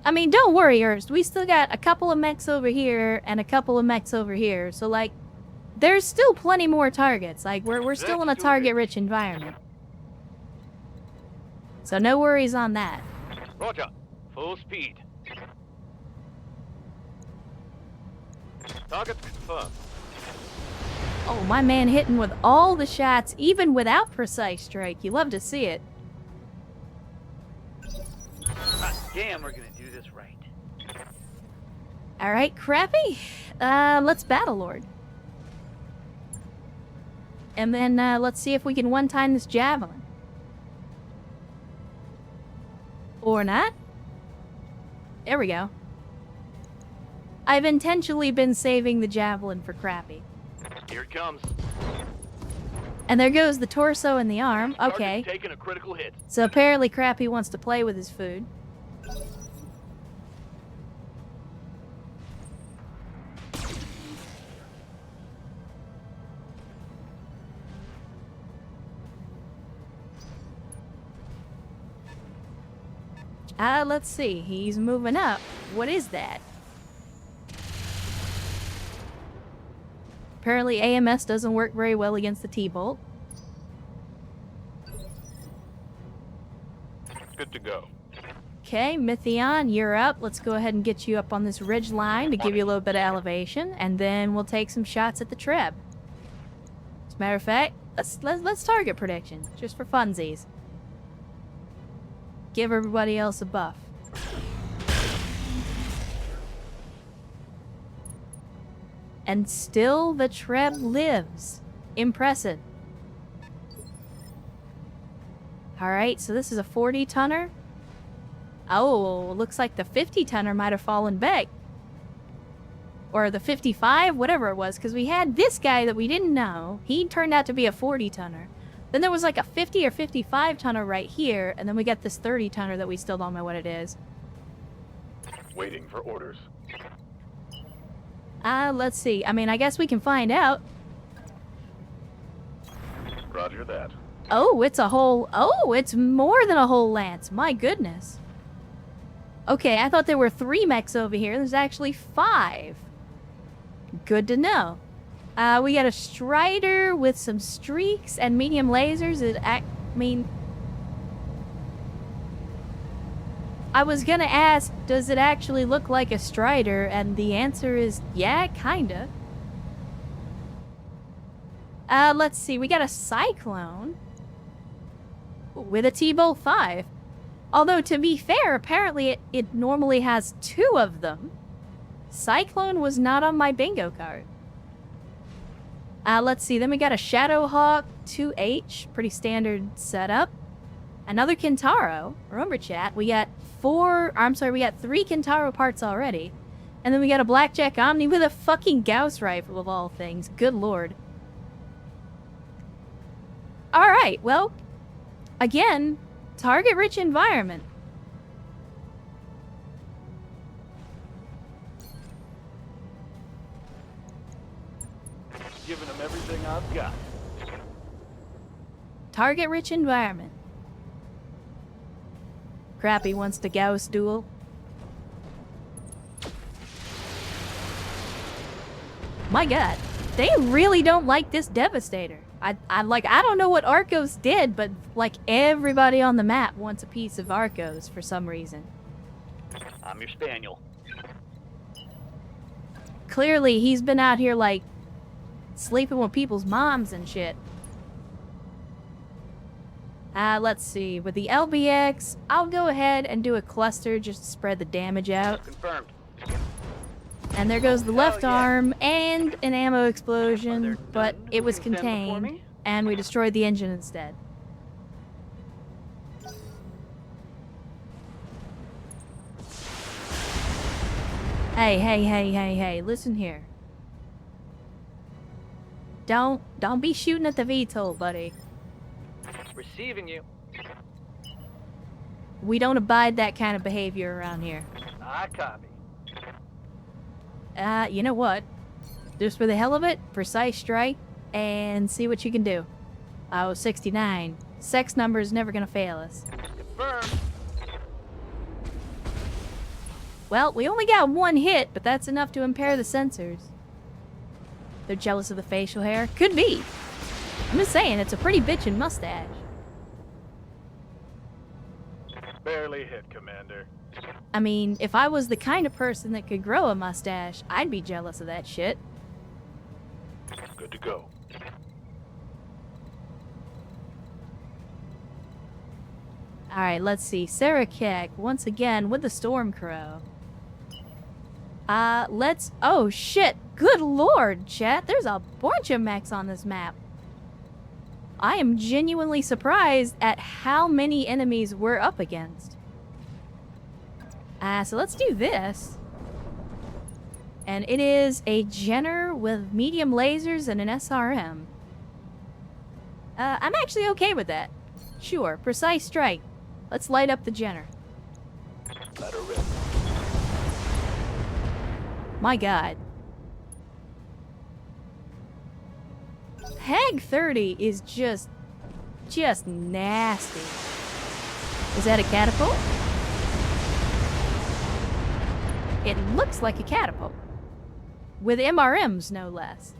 I mean, don't worry, Erst. We still got a couple of mechs over here and a couple of mechs over here. So, like, there's still plenty more targets. Like, we're still in a target-rich environment. So no worries on that. Roger. Full speed. Targets confirmed. Oh, my man hitting with all the shots, even without precise strike. You love to see it. God damn, we're gonna do this right. Alright, Crappy. Let's Battlelord. And then, let's see if we can one-time this Javelin. Or not. There we go. I've intentionally been saving the Javelin for Crappy. Here it comes. And there goes the torso and the arm. Okay. Target's taking a critical hit. So apparently Crappy wants to play with his food. Let's see. He's moving up. What is that? Apparently AMS doesn't work very well against the T-bolt. Good to go. Okay, Mythion, you're up. Let's go ahead and get you up on this ridge line to give you a little bit of elevation, and then we'll take some shots at the Treb. As a matter of fact, let's target prediction, just for funsies. Give everybody else a buff. And still the Treb lives. Impressive. Alright, so this is a 40-tonner. Oh, looks like the 50-tonner might have fallen back. Or the 55, whatever it was, because we had this guy that we didn't know. He turned out to be a 40-tonner. Then there was like a 50 or 55-tonner right here, and then we got this 30-tonner that we still don't know what it is. Waiting for orders. Let's see. I mean, I guess we can find out. Roger that. Oh, it's a whole... Oh, it's more than a whole lance. My goodness. Okay, I thought there were 3 mechs over here. There's actually 5. Good to know. We got a Strider with some streaks and medium lasers. I was gonna ask, does it actually look like a Strider? And the answer is, yeah, kinda. Let's see. We got a Cyclone with a T-Bolt 5. Although, to be fair, apparently it normally has 2 of them. Cyclone was not on my bingo card. Let's see. Then we got a Shadowhawk 2H. Pretty standard setup. Another Kintaro. Remember, chat, we got 3 Kintaro parts already. And then we got a Blackjack Omni with a fucking Gauss rifle, of all things. Good lord. Alright, well, again, target-rich environment. Giving them everything I've got. Target-rich environment. Crappy wants to Gauss duel. My god, they really don't like this Devastator. I don't know what Arcos did, but like everybody on the map wants a piece of Arcos for some reason. I'm your spaniel. Clearly, he's been out here like sleeping with people's moms and shit. Let's see. With the LBX, I'll go ahead and do a cluster just to spread the damage out. Confirmed. And there goes the left yeah. arm and an ammo Are explosion, there but none it was who can stand before contained, me? and we destroyed the engine instead. Hey, listen here. Don't be shooting at the VTOL, buddy. Receiving you. We don't abide that kind of behavior around here. I copy. You know what? Just for the hell of it, precise strike, and see what you can do. Oh, 69. Sex number is never gonna fail us. Confirmed. Well, we only got 1 hit, but that's enough to impair the sensors. They're jealous of the facial hair? Could be. I'm just saying, it's a pretty bitchin' mustache. Barely hit, Commander. I mean, if I was the kind of person that could grow a mustache, I'd be jealous of that shit. Good to go. Alright, let's see. Sarah Keck, once again, with the Stormcrow. Oh, shit! Good lord, chat! There's a bunch of mechs on this map. I am genuinely surprised at how many enemies we're up against. So let's do this. And it is a Jenner with medium lasers and an SRM. I'm actually okay with that. Sure, precise strike. Let's light up the Jenner. Let her rip. My god. Hag 30 is just nasty. Is that a catapult? It looks like a catapult. With MRMs, no less.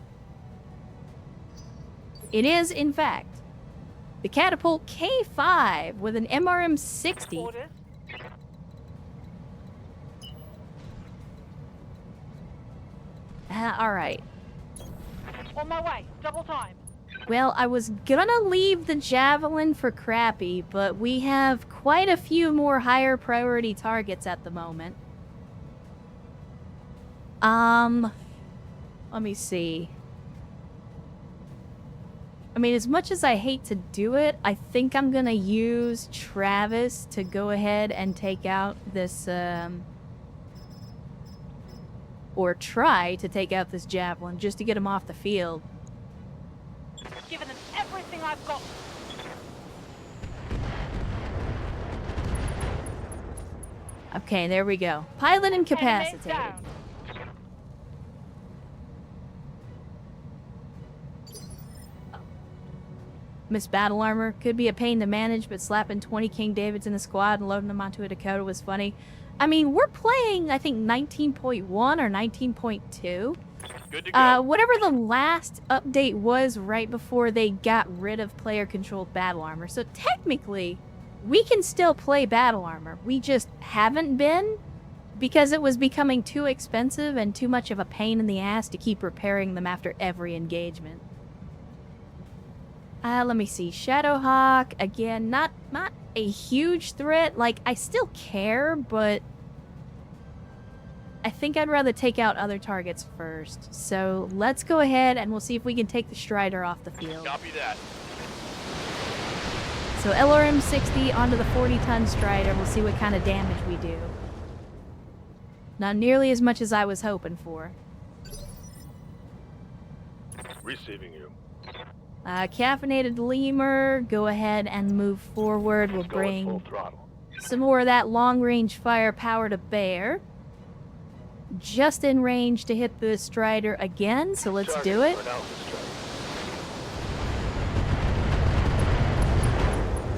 It is, in fact, the catapult K5 with an MRM 60. Orders. Alright. On my way. Double time. Well, I was gonna leave the javelin for Crappy, but we have quite a few more higher priority targets at the moment. Let me see. I mean, as much as I hate to do it, I think I'm gonna use Travis to go ahead and take out this, or try to take out this javelin just to get him off the field. Giving them everything I've got. Okay, there we go. Pilot Enemy incapacitated. down. Miss Battle Armor could be a pain to manage, but slapping 20 King Davids in a squad and loading them onto a Dakota was funny. I mean, we're playing, I think, 19.1 or 19.2. Good to go. Whatever the last update was right before they got rid of player-controlled Battle Armor. So technically, we can still play Battle Armor. We just haven't been because it was becoming too expensive and too much of a pain in the ass to keep repairing them after every engagement. Let me see. Shadowhawk, again, not a huge threat. Like, I still care, but I think I'd rather take out other targets first. So let's go ahead and we'll see if we can take the Strider off the field. Copy that. So LRM 60 onto the 40-ton Strider. We'll see what kind of damage we do. Not nearly as much as I was hoping for. Receiving you. Caffeinated Lemur, go ahead and move forward. We'll Go at full bring throttle. some more of that long-range firepower to bear. Just in range to hit the Strider again, so let's do it. Target for an Alpha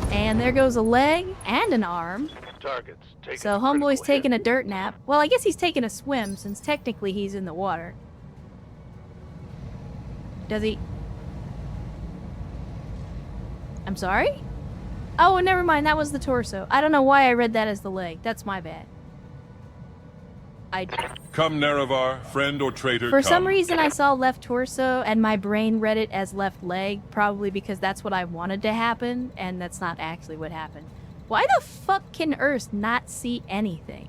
strike. And there goes a leg and an arm. Targets. Taking So a Homeboy's critical taking a hit. dirt nap. Well, I guess he's taking a swim since technically he's in the water. Does he? I'm sorry? Oh, never mind. That was the torso. I don't know why I read that as the leg. That's my bad. Come, Nerevar, friend or traitor, For come. some reason, I saw left torso, and my brain read it as left leg, probably because that's what I wanted to happen, and that's not actually what happened. Why the fuck can Urs not see anything?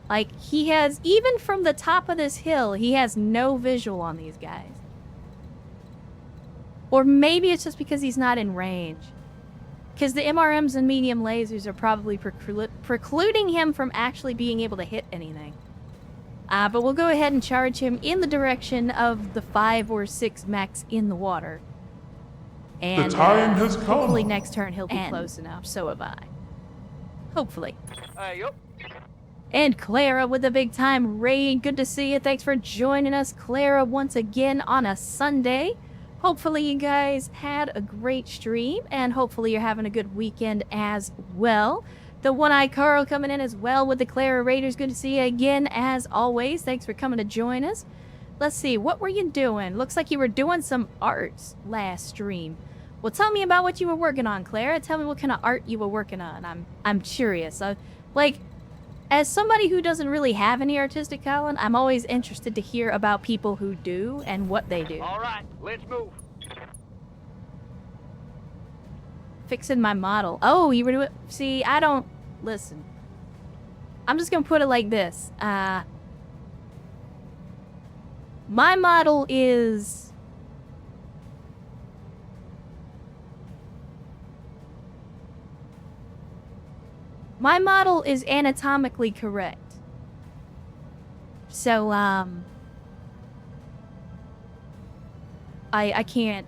Like, he has, even from the top of this hill, he has no visual on these guys. Or maybe it's just because he's not in range. Because the MRMs and medium lasers are probably precluding him from actually being able to hit anything. But we'll go ahead and charge him in the direction of the 5 or 6 mechs in the water. And The time has come. hopefully next turn he'll be close enough, so have I. Hopefully. Yup. And Clara with the big time raid. Good to see you. Thanks for joining us, Clara, once again on a Sunday. Hopefully you guys had a great stream, and hopefully you're having a good weekend as well. The One-Eye Carl coming in as well with the Clara Raiders. Good to see you again as always. Thanks for coming to join us. Let's see, what were you doing? Looks like you were doing some art last stream. Well, tell me about what you were working on, Clara. Tell me what kind of art you were working on. I'm curious. Like, as somebody who doesn't really have any artistic talent, I'm always interested to hear about people who do and what they do. All right, let's move. Fixing my model. Oh, you were doing... See, I don't... Listen. I'm just gonna put it like this. My model is... My model is anatomically correct. So, I can't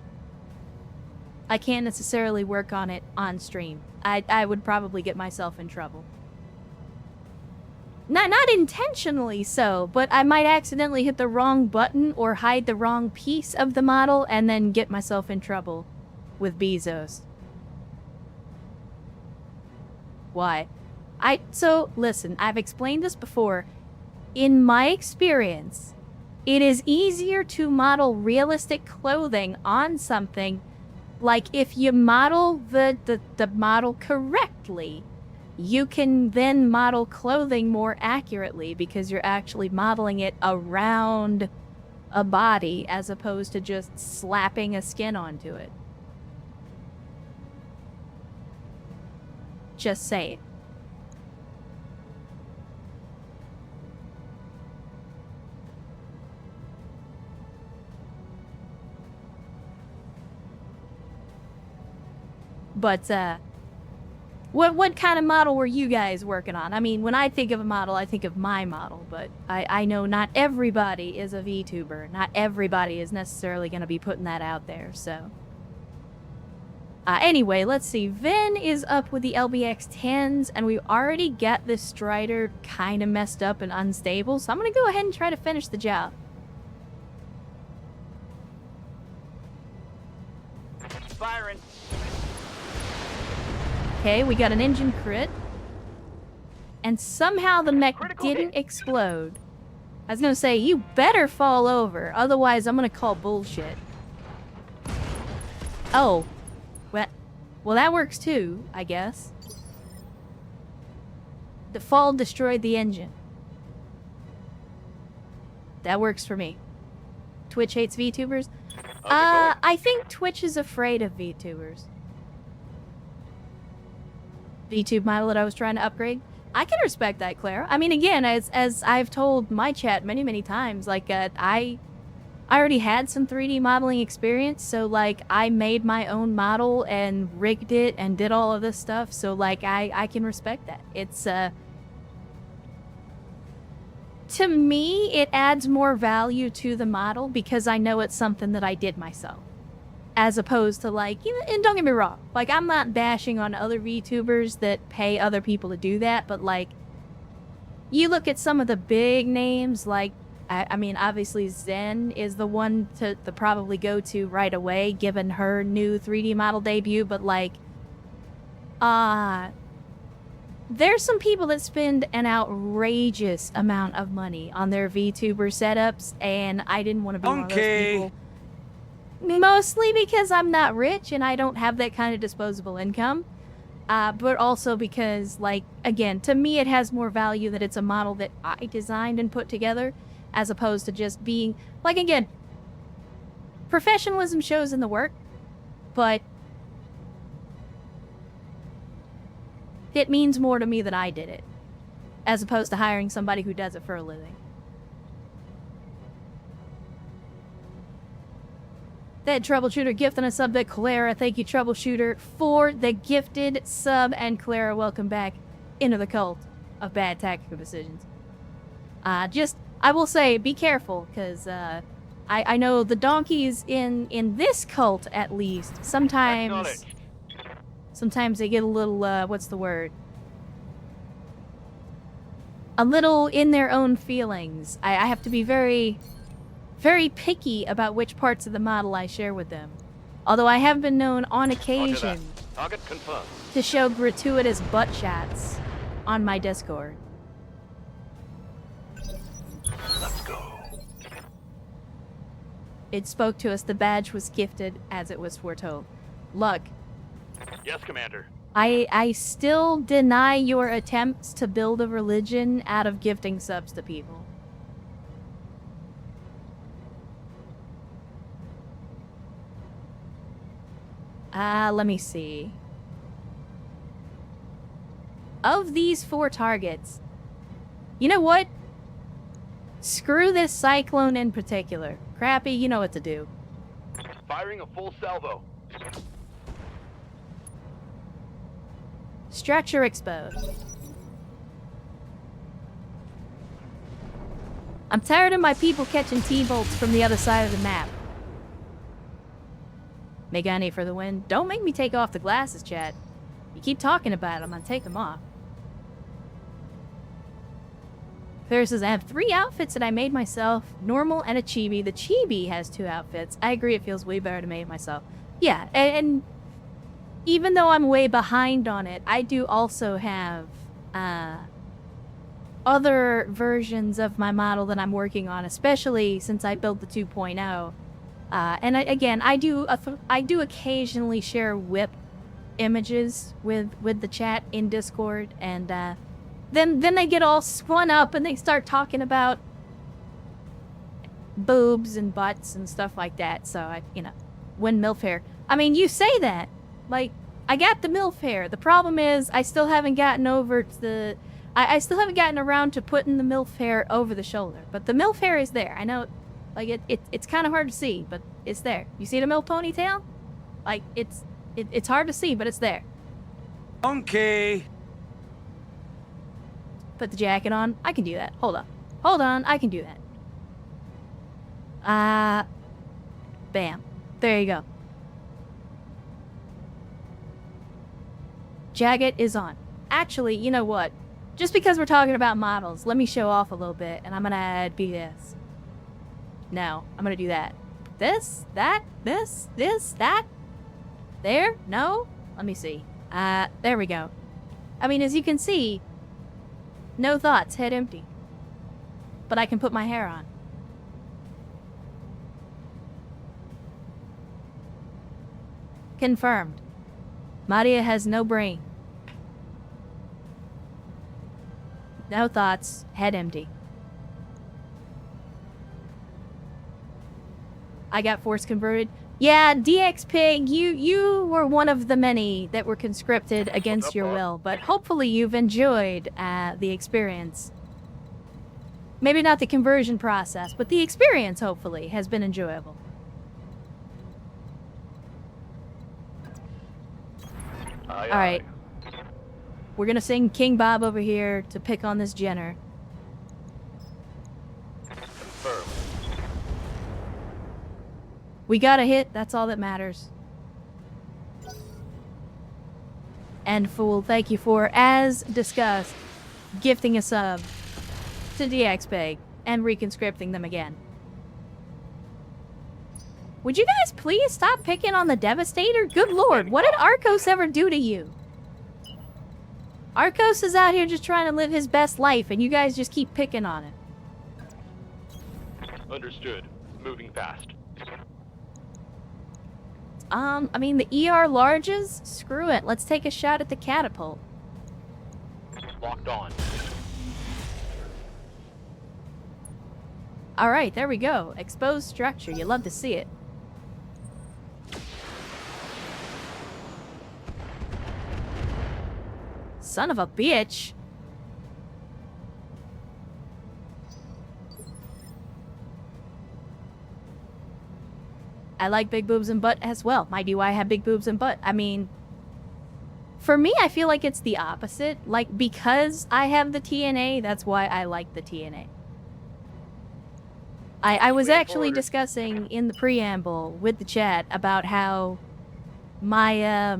necessarily work on it on stream. I would probably get myself in trouble. Not intentionally so, but I might accidentally hit the wrong button or hide the wrong piece of the model and then get myself in trouble with Bezos. Why? So, listen, I've explained this before. in my experience, it is easier to model realistic clothing on something. Like, if you model the model correctly, you can then model clothing more accurately because you're actually modeling it around a body as opposed to just slapping a skin onto it. Just say it. But, what kind of model were you guys working on? I mean, when I think of a model, I think of my model, but I know not everybody is a VTuber. Not everybody is necessarily going to be putting that out there, so. Anyway, let's see. Vin is up with the LBX-10s, and we already got this Strider kind of messed up and unstable, so I'm going to go ahead and try to finish the job. Firing. Okay, we got an engine crit. And somehow the mech Critical didn't hit. explode. I was gonna say, you better fall over, otherwise I'm gonna call bullshit. Oh. Well, that works too, I guess. The fall destroyed the engine. That works for me. Twitch hates VTubers? I think Twitch is afraid of VTubers. VTube model that I was trying to upgrade. I can respect that, Claire. I mean, again, as I've told my chat many times, like, I already had some 3D modeling experience, so, like, I made my own model and rigged it and did all of this stuff, so, like, I can respect that. It's, to me, it adds more value to the model because I know it's something that I did myself. As opposed to, like, and don't get me wrong, like, I'm not bashing on other VTubers that pay other people to do that, but, like, you look at some of the big names, like, I mean, obviously Zen is the one to probably go to right away, given her new 3D model debut, but, like, there's some people that spend an outrageous amount of money on their VTuber setups, and I didn't want to be one of those people. Mostly because I'm not rich and I don't have that kind of disposable income. But also because, like, again, to me it has more value that it's a model that I designed and put together, as opposed to just being, like, again, professionalism shows in the work, but it means more to me that I did it, as opposed to hiring somebody who does it for a living. That Troubleshooter gifting a sub to Clara. Thank you, Troubleshooter, for the gifted sub. And Clara, welcome back into the cult of bad tactical decisions. I will say, be careful, because I know the donkeys in this cult, at least, sometimes they get a little, what's the word? A little in their own feelings. I have to be very picky about which parts of the model I share with them. Although I have been known on occasion Target confirmed. to show gratuitous butt shots on my Discord. Let's go. It spoke to us. The badge was gifted as it was foretold. Luck. Yes, Commander. I still deny your attempts to build a religion out of gifting subs to people. Let me see. Of these 4 targets, you know what? Screw this Cyclone in particular. Crappy, you know what to do. Firing a full salvo. Structure exposed. I'm tired of my people catching T-bolts from the other side of the map. Megane for the win. Don't make me take off the glasses, Chad. You keep talking about them, I'm gonna take them off. Ferris says, I have 3 outfits that I made myself. Normal and a chibi. The chibi has 2 outfits. I agree, it feels way better to make it myself. Yeah, and even though I'm way behind on it, I do also have other versions of my model that I'm working on, especially since I built the 2.0. And I do occasionally share whip images with the chat in Discord, and then they get all spun up and they start talking about boobs and butts and stuff like that. So when MILF hair. I mean, you say that, like, I got the MILF hair. The problem is I still haven't gotten over to the. I still haven't gotten around to putting the MILF hair over the shoulder, but the MILF hair is there. I know, like it's kind of hard to see, but it's there. You see the MILF ponytail? Like it's hard to see, but it's there. Okay. Put the jacket on. I can do that. Hold on. I can do that. Bam. There you go. Jacket is on. Actually, you know what? Just because we're talking about models, let me show off a little bit, and I'm gonna add BS. No, I'm gonna do that. This, that, this, that. There? No? Let me see. There we go. I mean, as you can see, no thoughts, head empty. But I can put my hair on. Confirmed. Maria has no brain. No thoughts, head empty. I got force converted. Yeah, DX Pig, you were one of the many that were conscripted against your will, but hopefully you've enjoyed the experience. Maybe not the conversion process, but the experience, hopefully, has been enjoyable. Alright. We're gonna sing King Bob over here to pick on this Jenner. Confirmed. We got a hit, that's all that matters. And Fool, thank you for, as discussed, gifting a sub to DXPeg and reconscripting them again. Would you guys please stop picking on the Devastator? Good lord, what did Arcos ever do to you? Arcos is out here just trying to live his best life, and you guys just keep picking on it. Understood. Moving fast. I mean, the ER larges? Screw it, let's take a shot at the catapult. Locked on. Alright, there we go. Exposed structure, you love to see it. Son of a bitch. I like big boobs and butt as well. My DY have big boobs and butt. I mean, for me, I feel like it's the opposite. Like, because I have the TNA, that's why I like the TNA. I was actually discussing in the preamble with the chat about how my,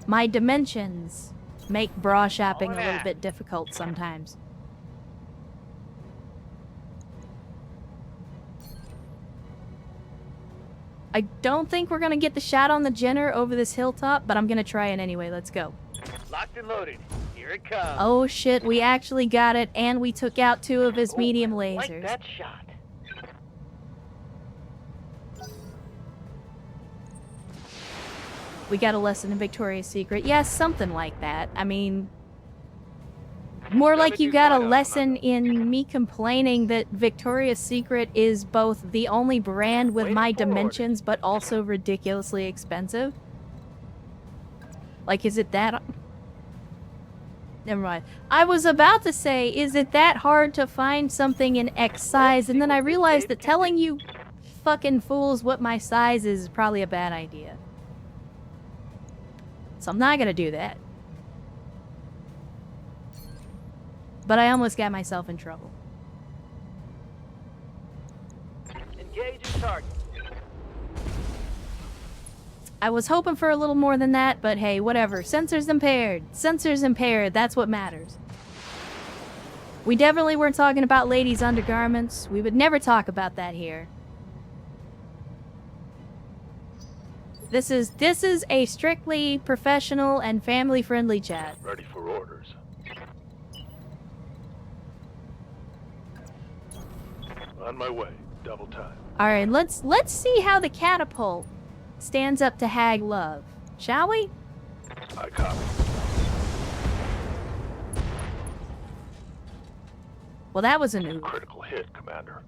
my dimensions make bra shopping a little bit difficult sometimes. I don't think we're gonna get the shot on the Jenner over this hilltop, but I'm gonna try it anyway. Let's go. Locked and loaded. Here it comes. Oh shit, we actually got it, and we took out 2 of his medium lasers. Like that shot. We got a lesson in Victoria's Secret. Yes, something like that. I mean, more like you got a lesson in me complaining that Victoria's Secret is both the only brand with my dimensions, but also ridiculously expensive. Like, is it that... Never mind. I was about to say, is it that hard to find something in X size? And then I realized that telling you fucking fools what my size is probably a bad idea. So I'm not gonna do that. But I almost got myself in trouble. Engaging target. I was hoping for a little more than that, but hey, whatever. Sensors impaired. Sensors impaired. That's what matters. We definitely weren't talking about ladies' undergarments. We would never talk about that here. This is a strictly professional and family-friendly chat. Ready for orders. On my way. Double time. All right, let's see how the catapult stands up to Hag Love, shall we? I copy. Well, that was a new. Critical hit, Commander.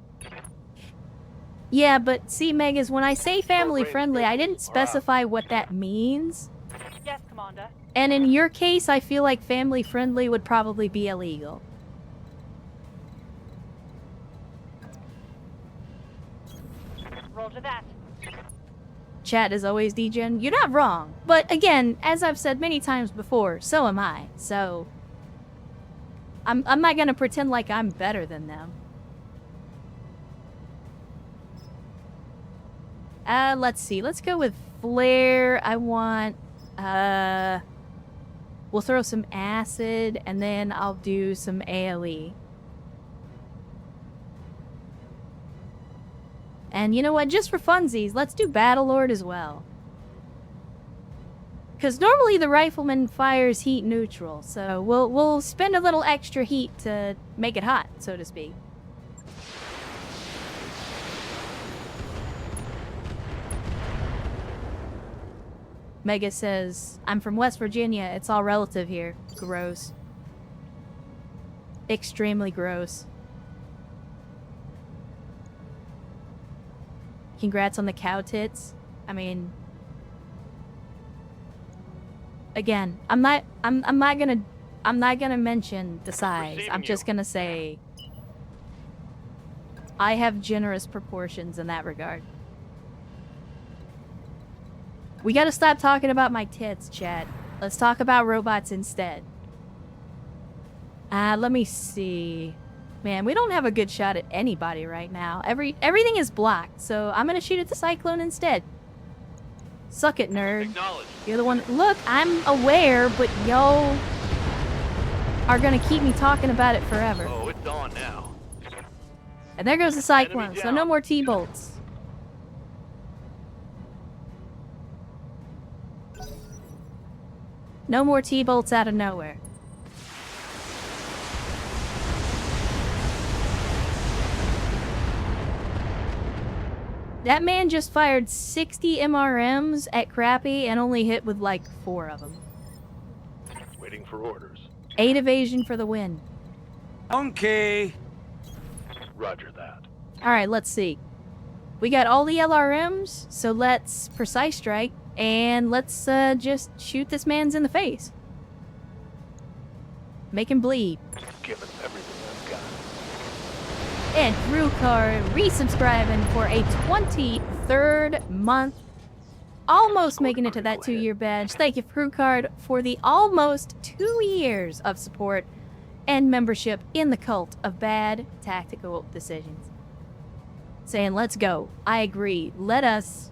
Yeah, but see, Megas, when I say family-friendly, I didn't specify what that means. Yes, Commander. And in your case, I feel like family-friendly would probably be illegal. Roger that. Chat is always degen. You're not wrong. But again, as I've said many times before, so am I. So I'm not gonna pretend like I'm better than them. Let's see. Let's go with flare. I want we'll throw some acid and then I'll do some AoE. And you know what? Just for funsies, let's do Battlelord as well. Because normally the rifleman fires heat neutral, so we'll spend a little extra heat to make it hot, so to speak. Mega says, I'm from West Virginia. It's all relative here. Gross. Extremely gross. Congrats on the cow tits. I mean, again, I'm not gonna mention the size. Receiving I'm just you. gonna say I have generous proportions in that regard. We gotta stop talking about my tits, chat. Let's talk about robots instead. Let me see. Man, we don't have a good shot at anybody right now. Everything is blocked, so I'm gonna shoot at the Cyclone instead. Suck it, nerd. Acknowledge. You're the one. Look, I'm aware, but y'all are gonna keep me talking about it forever. Oh, it's on now. And there goes the Cyclone, so no down. more T-bolts. No more T-bolts out of nowhere. That man just fired 60 MRMs at Crappy and only hit with like 4 of them. Waiting for orders. 8 evasion for the win. Okay. Roger that. Alright, let's see. We got all the LRMs, so let's precise strike, and let's just shoot this man's in the face. Make him bleed. Give us everything I've got. And Brewcard resubscribing for a 23rd month. Almost making it to that 2-year badge. Thank you, Brewcard, for the almost 2 years of support and membership in the cult of bad tactical decisions. Saying, let's go. I agree. Let us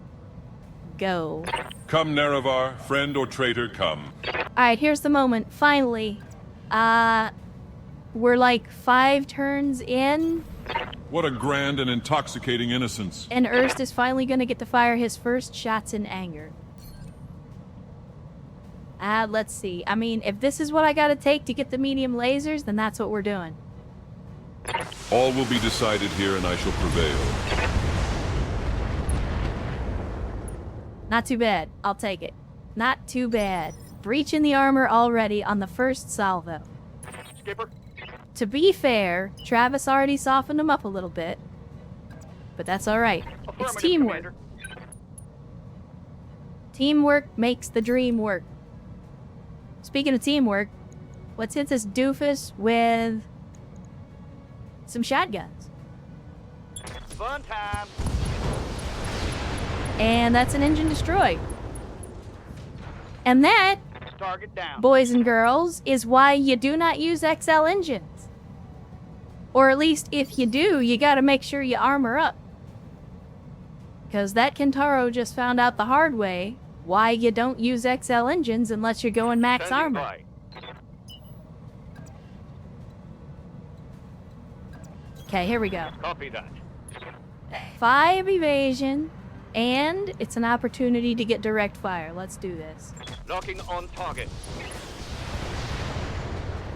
go. Come, Nerevar, friend or traitor, come. Alright, here's the moment. Finally. We're like 5 turns in. What a grand and intoxicating innocence. And Erst is finally gonna get to fire his first shots in anger. Let's see. I mean, if this is what I gotta take to get the medium lasers, then that's what we're doing. All will be decided here and I shall prevail. Not too bad. I'll take it. Not too bad. Breaching the armor already on the first salvo. Skipper. To be fair, Travis already softened him up a little bit. But that's alright. It's Affirmative, teamwork. Commander. Teamwork makes the dream work. Speaking of teamwork, let's hit this doofus with some shotguns. Fun time. And that's an engine destroyed. And that, Target down. boys and girls, is why you do not use XL engines. Or at least if you do, you gotta make sure you armor up. Because that Kentaro just found out the hard way why you don't use XL engines unless you're going max Standing armor. by. Okay, here we go. Copy that. 5 evasion And it's an opportunity to get direct fire. Let's do this. Knocking on target.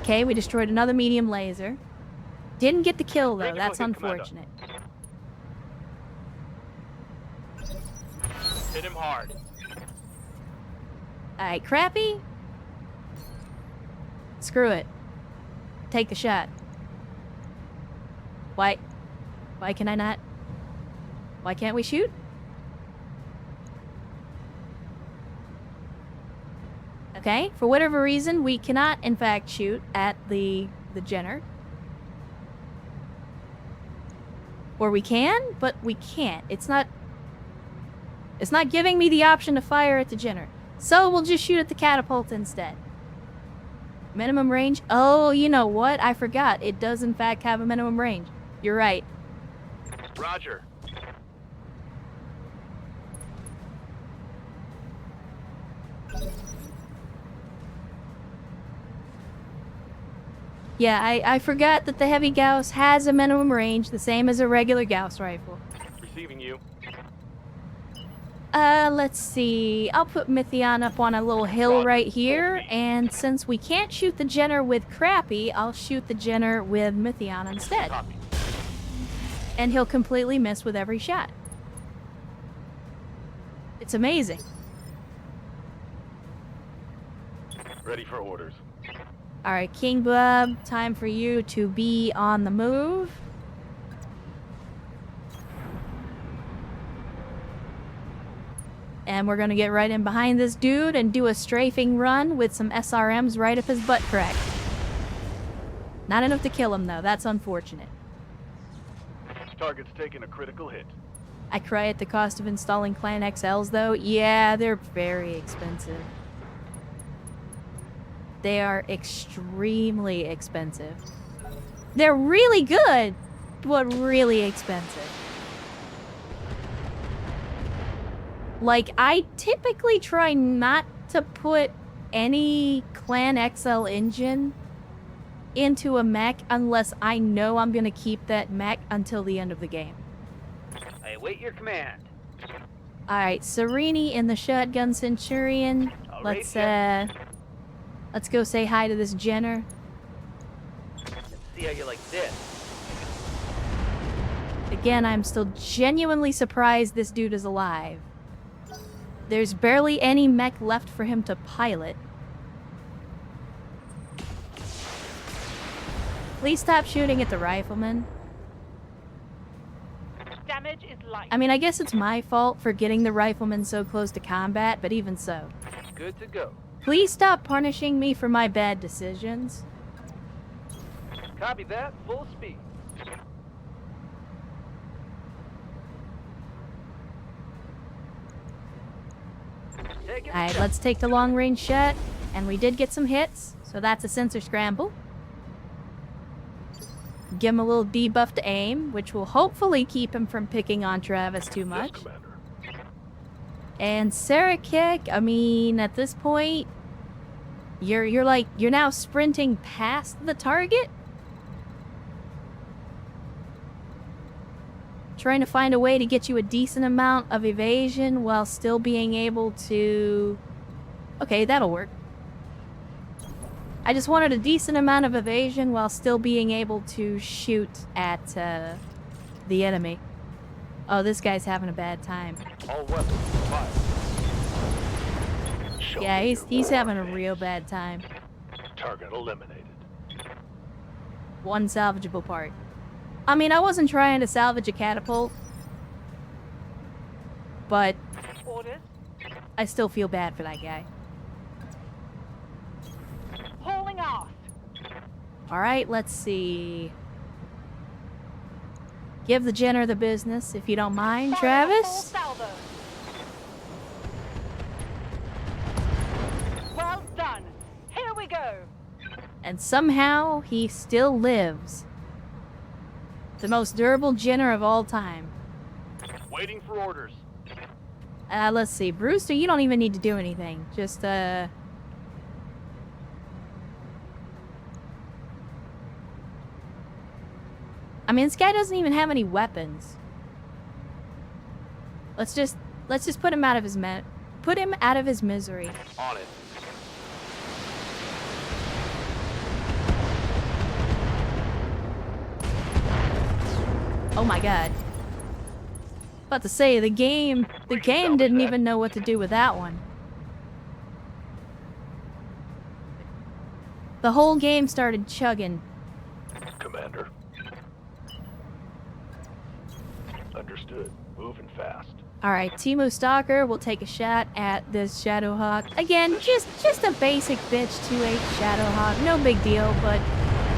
Okay, we destroyed another medium laser. Didn't get the kill, though. Critical That's hit, Commander. unfortunate. Hit him hard. Alright, crappy. Screw it. Take the shot. Why? Why can I not? Why can't we shoot? Okay, for whatever reason, we cannot, in fact, shoot at the Jenner. Or we can, but we can't. It's not giving me the option to fire at the Jenner. So we'll just shoot at the catapult instead. Minimum range? Oh, you know what? I forgot. It does, in fact, have a minimum range. You're right. Roger. Yeah, I forgot that the heavy Gauss has a minimum range, the same as a regular Gauss rifle. Receiving you. Let's see. I'll put Mythion up on a little hill right here, and since we can't shoot the Jenner with Crappy, I'll shoot the Jenner with Mythion instead. Copy. And he'll completely miss with every shot. It's amazing. Ready for orders. Alright, King Bub, time for you to be on the move. And we're gonna get right in behind this dude and do a strafing run with some SRMs right up his butt crack. Not enough to kill him, though. That's unfortunate. Target's taking a critical hit. I cry at the cost of installing Clan XLs, though. Yeah, they're very expensive. They are extremely expensive. They're really good, but really expensive. Like, I typically try not to put any Clan XL engine into a mech unless I know I'm gonna keep that mech until the end of the game. I await your command. Alright, Serini in the Shotgun Centurion. All Let's right, let's go say hi to this Jenner. Let's see how you like this. Again, I'm still genuinely surprised this dude is alive. There's barely any mech left for him to pilot. Please stop shooting at the rifleman. Damage is light. I mean, I guess it's my fault for getting the rifleman so close to combat, but even so. Good to go. Please stop punishing me for my bad decisions. Copy that. Full speed. Taking Alright, shot. let's take the long range shot. And we did get some hits, so that's a sensor scramble. Give him a little debuff to aim, which will hopefully keep him from picking on Travis too much. Yes, Commander. And Sarakik, I mean, at this point, you're now sprinting past the target? Trying to find a way to get you a decent amount of evasion while still being able to... Okay, that'll work. I just wanted a decent amount of evasion while still being able to shoot at the enemy. Oh, this guy's having a bad time. All weapons fired. Show Yeah, me he's your having a war real face. bad time. Target eliminated. One salvageable part. I mean, I wasn't trying to salvage a catapult, but Orders. I still feel bad for that guy. Hauling ass. Alright, let's see. Give the Jenner the business, if you don't mind, Fire the full Travis. salvo. Well done. Here we go. And somehow, he still lives. The most durable Jenner of all time. Waiting for orders. Let's see. Brewster, you don't even need to do anything. Just, I mean, this guy doesn't even have any weapons. Let's just Let's just put him out of his misery. On it. Oh my god. About to say, the game didn't even know what to do with that one. The whole game started chugging. Commander. Understood. Moving fast. Alright, Teemo Stalker will take a shot at this Shadowhawk. Again, just a basic bitch 2-8 Shadowhawk. No big deal, but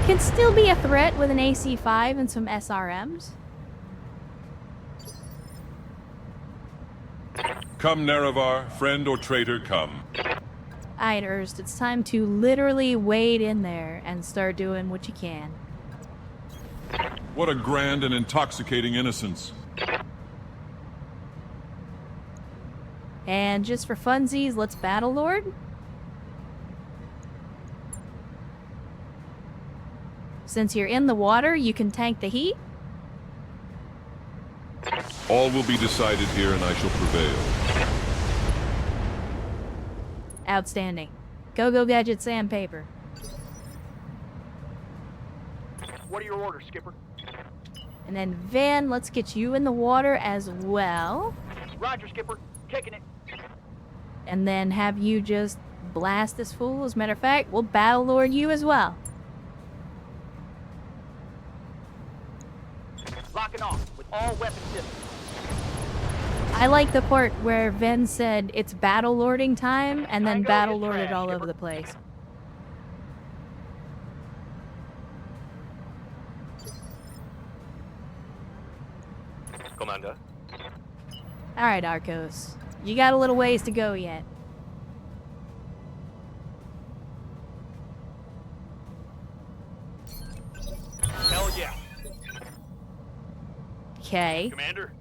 can still be a threat with an AC-5 and some SRMs. Come, Nerevar, friend or traitor, come. Alright, Erst, it's time to literally wade in there and start doing what you can. What a grand and intoxicating innocence. And just for funsies, let's Battle Lord. Since you're in the water, you can tank the heat. All will be decided here, and I shall prevail. Outstanding. Go Gadget Sandpaper. What are your orders, Skipper? And then Van, let's get you in the water as well. Roger, Skipper. Kicking it. And then have you just blast this fool. As a matter of fact, we'll Battle Lord you as well. Locking off with all weapon systems. I like the part where Ven said it's Battle Lording time and then Tango Battle is Lorded trash, all over Skipper. the place. Commander. Alright, Arcos. You got a little ways to go yet. Hell yeah. Okay. Commander.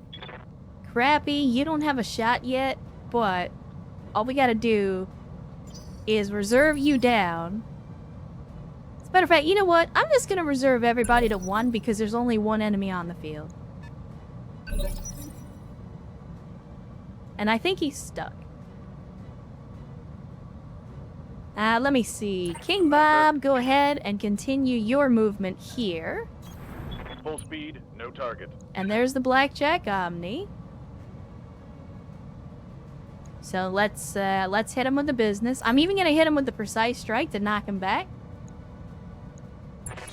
Crappy, you don't have a shot yet, but all we gotta do is reserve you down. As a matter of fact, you know what? I'm just gonna reserve everybody to 1 because there's only 1 enemy on the field. And I think he's stuck. Let me see. King Bob, go ahead and continue your movement here. Full speed, no target. And there's the Blackjack Omni. So let's hit him with the business. I'm even gonna hit him with the precise strike to knock him back.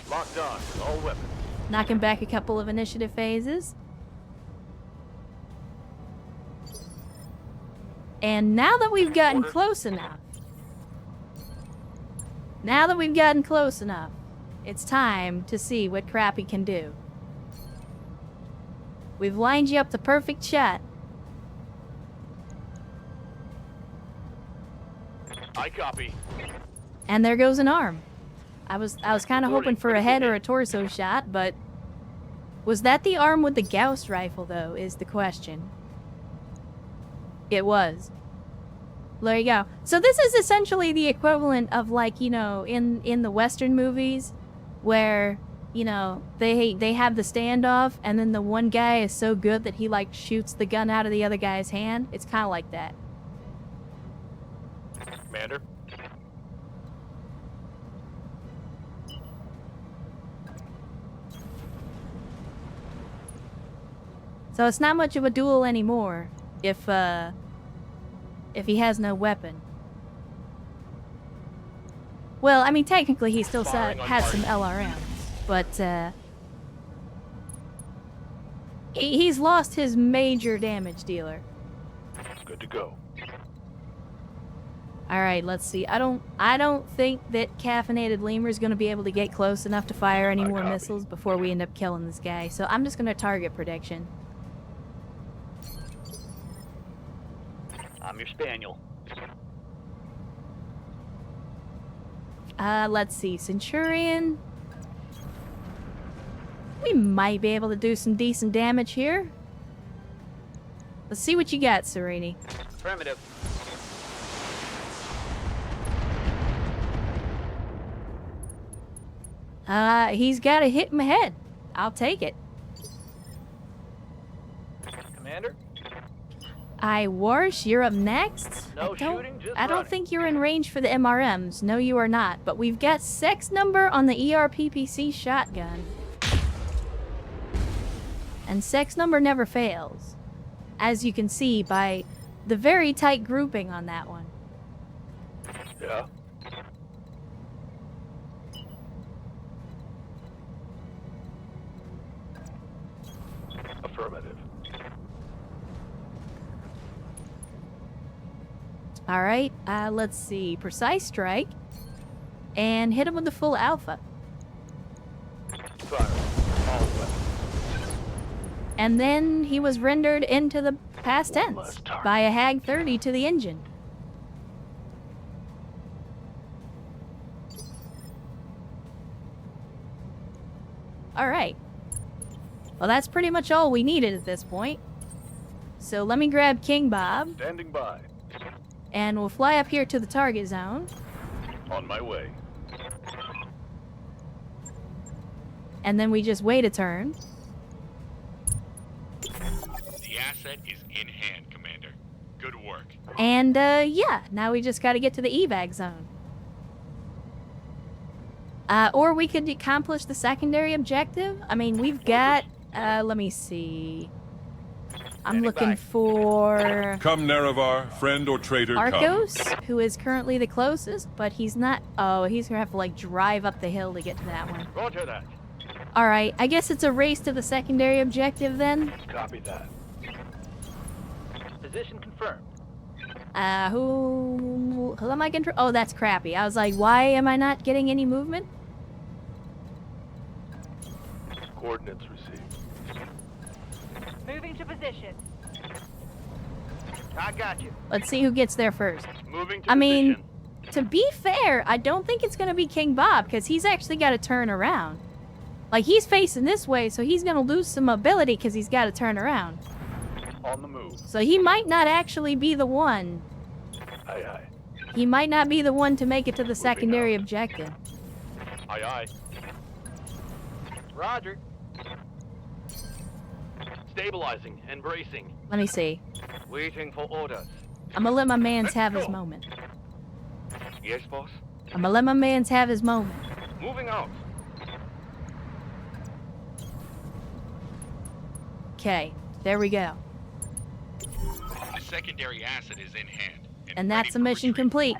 Locked on, all weapons. Knock him back a couple of initiative phases. And now that we've gotten close enough, it's time to see what Crappy can do. We've lined you up the perfect shot. I copy. And there goes an arm. I was kind of hoping for a head or a torso shot, but was that the arm with the Gauss rifle though is the question. It was. There you go. So this is essentially the equivalent of, like, you know, in the Western movies where, you know, they have the standoff and then the one guy is so good that he like shoots the gun out of the other guy's hand. It's kind of like that. Commander. So it's not much of a duel anymore if he has no weapon. Well, I mean, technically he still has some LRMs, but he's lost his major damage dealer. Good to go. All right, let's see. I don't think that caffeinated lemur is going to be able to get close enough to fire any more copy. missiles before we end up killing this guy. So I'm just going to target prediction. I'm your spaniel. Let's see. Centurion. We might be able to do some decent damage here. Let's see what you got, Serini. Affirmative. He's got to hit my head. I'll take it. Commander? Warsh, you're up next. No shooting, just I don't running. think you're in range for the MRMs. No, you are not. But we've got sex number on the ERPPC shotgun. And sex number never fails, as you can see by the very tight grouping on that one. Yeah. Affirmative. All right, let's see. Precise strike. And hit him with the full alpha. Fire. All weapons. And then he was rendered into the past One tense less target. by a Hag 30 to the engine. All right. Well, that's pretty much all we needed at this point. So let me grab King Bob, Standing by. and we'll fly up here to the target zone. On my way. And then we just wait a turn. The asset is in hand, Commander. Good work. And, yeah, now we just gotta get to the evac zone. Or we could accomplish the secondary objective. I mean, we've got, let me see. I'm looking for Come, Nerevar, friend or traitor, come. Arcos, who is currently the closest, but he's not. Oh, he's gonna have to, like, drive up the hill to get to that one. Roger that. Alright, I guess it's a race to the secondary objective then. Copy that. Position confirmed. Who am I control? Oh, that's crappy. I was like, why am I not getting any movement? Coordinates received. Moving to position. I got you. Let's see who gets there first. Moving to I mean, position. to be fair, I don't think it's gonna be King Bob, because he's actually got to turn around. Like, he's facing this way, so he's gonna lose some mobility because he's got to turn around. On the move. So he might not actually be the one. Aye, aye. He might not be the one to make it to the secondary out. objective. Aye, aye. Roger. Stabilizing and bracing. Let me see. Waiting for orders. I'm gonna let my mans have his moment. Yes, boss? I'm gonna let my mans have his moment. Moving out. Okay, there we go. The secondary asset is in hand. And ready that's the for mission retreat. complete.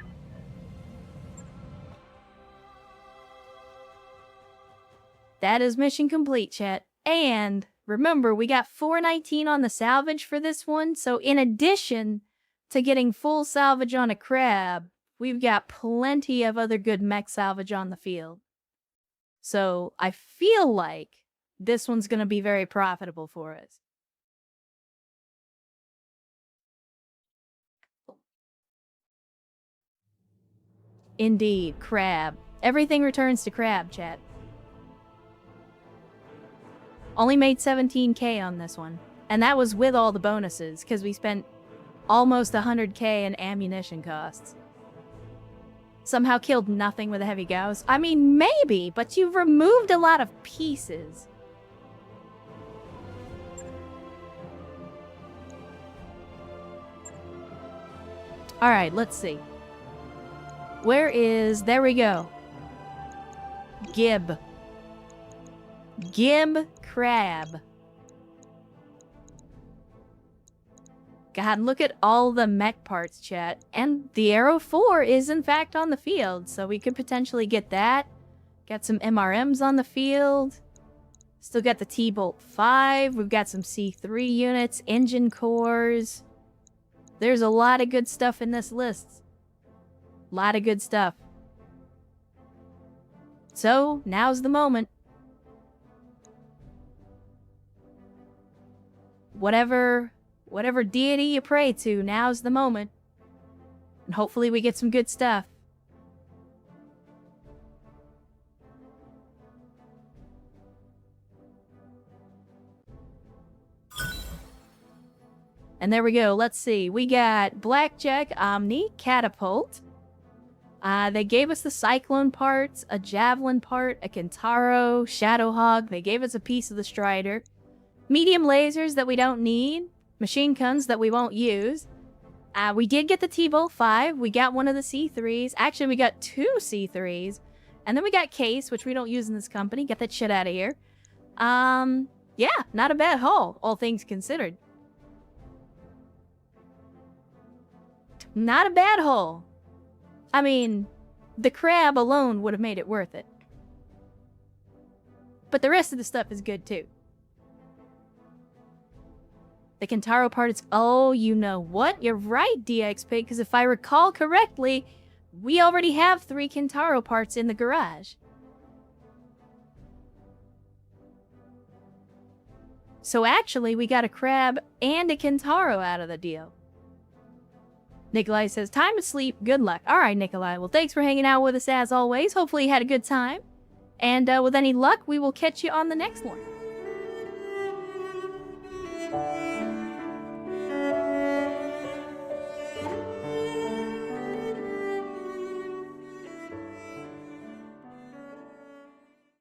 That is mission complete, chat. And remember, we got 419 on the salvage for this one. So in addition to getting full salvage on a crab, we've got plenty of other good mech salvage on the field. So I feel like this one's going to be very profitable for us. Indeed, crab. Everything returns to crab, chat. Only made 17k on this one. And that was with all the bonuses, because we spent almost 100k in ammunition costs. Somehow killed nothing with a heavy gauss. I mean, maybe, but you've removed a lot of pieces. Alright, let's see. Where is... There we go. Gib. Gib Crab. God, look at all the mech parts, chat. And the Arrow 4 is in fact on the field, so we could potentially get that. Got some MRMs on the field. Still got the T-Bolt 5. We've got some C3 units, engine cores. There's a lot of good stuff in this list. Lot of good stuff. So, now's the moment. Whatever deity you pray to, now's the moment. And hopefully we get some good stuff. And there we go. Let's see. We got Blackjack, Omni, Catapult. They gave us the Cyclone parts, a Javelin part, a Kentaro, Shadowhawk. They gave us a piece of the Strider. Medium lasers that we don't need. machine guns that we won't use. We did get the T-Bolt 5. We got one of the C3s. Actually, we got 2 C3s. And then we got Case, which we don't use in this company. Get that shit out of here. Yeah, not a bad haul, all things considered. Not a bad haul. I mean, the crab alone would have made it worth it. But the rest of the stuff is good too. The Kintaro parts. Oh, you know what? You're right, DXP, because if I recall correctly, we already have 3 Kintaro parts in the garage. So actually, we got a crab and a Kintaro out of the deal. Nikolai says, time to sleep. Good luck. All right, Nikolai. Well, thanks for hanging out with us as always. Hopefully you had a good time. And with any luck, we will catch you on the next one.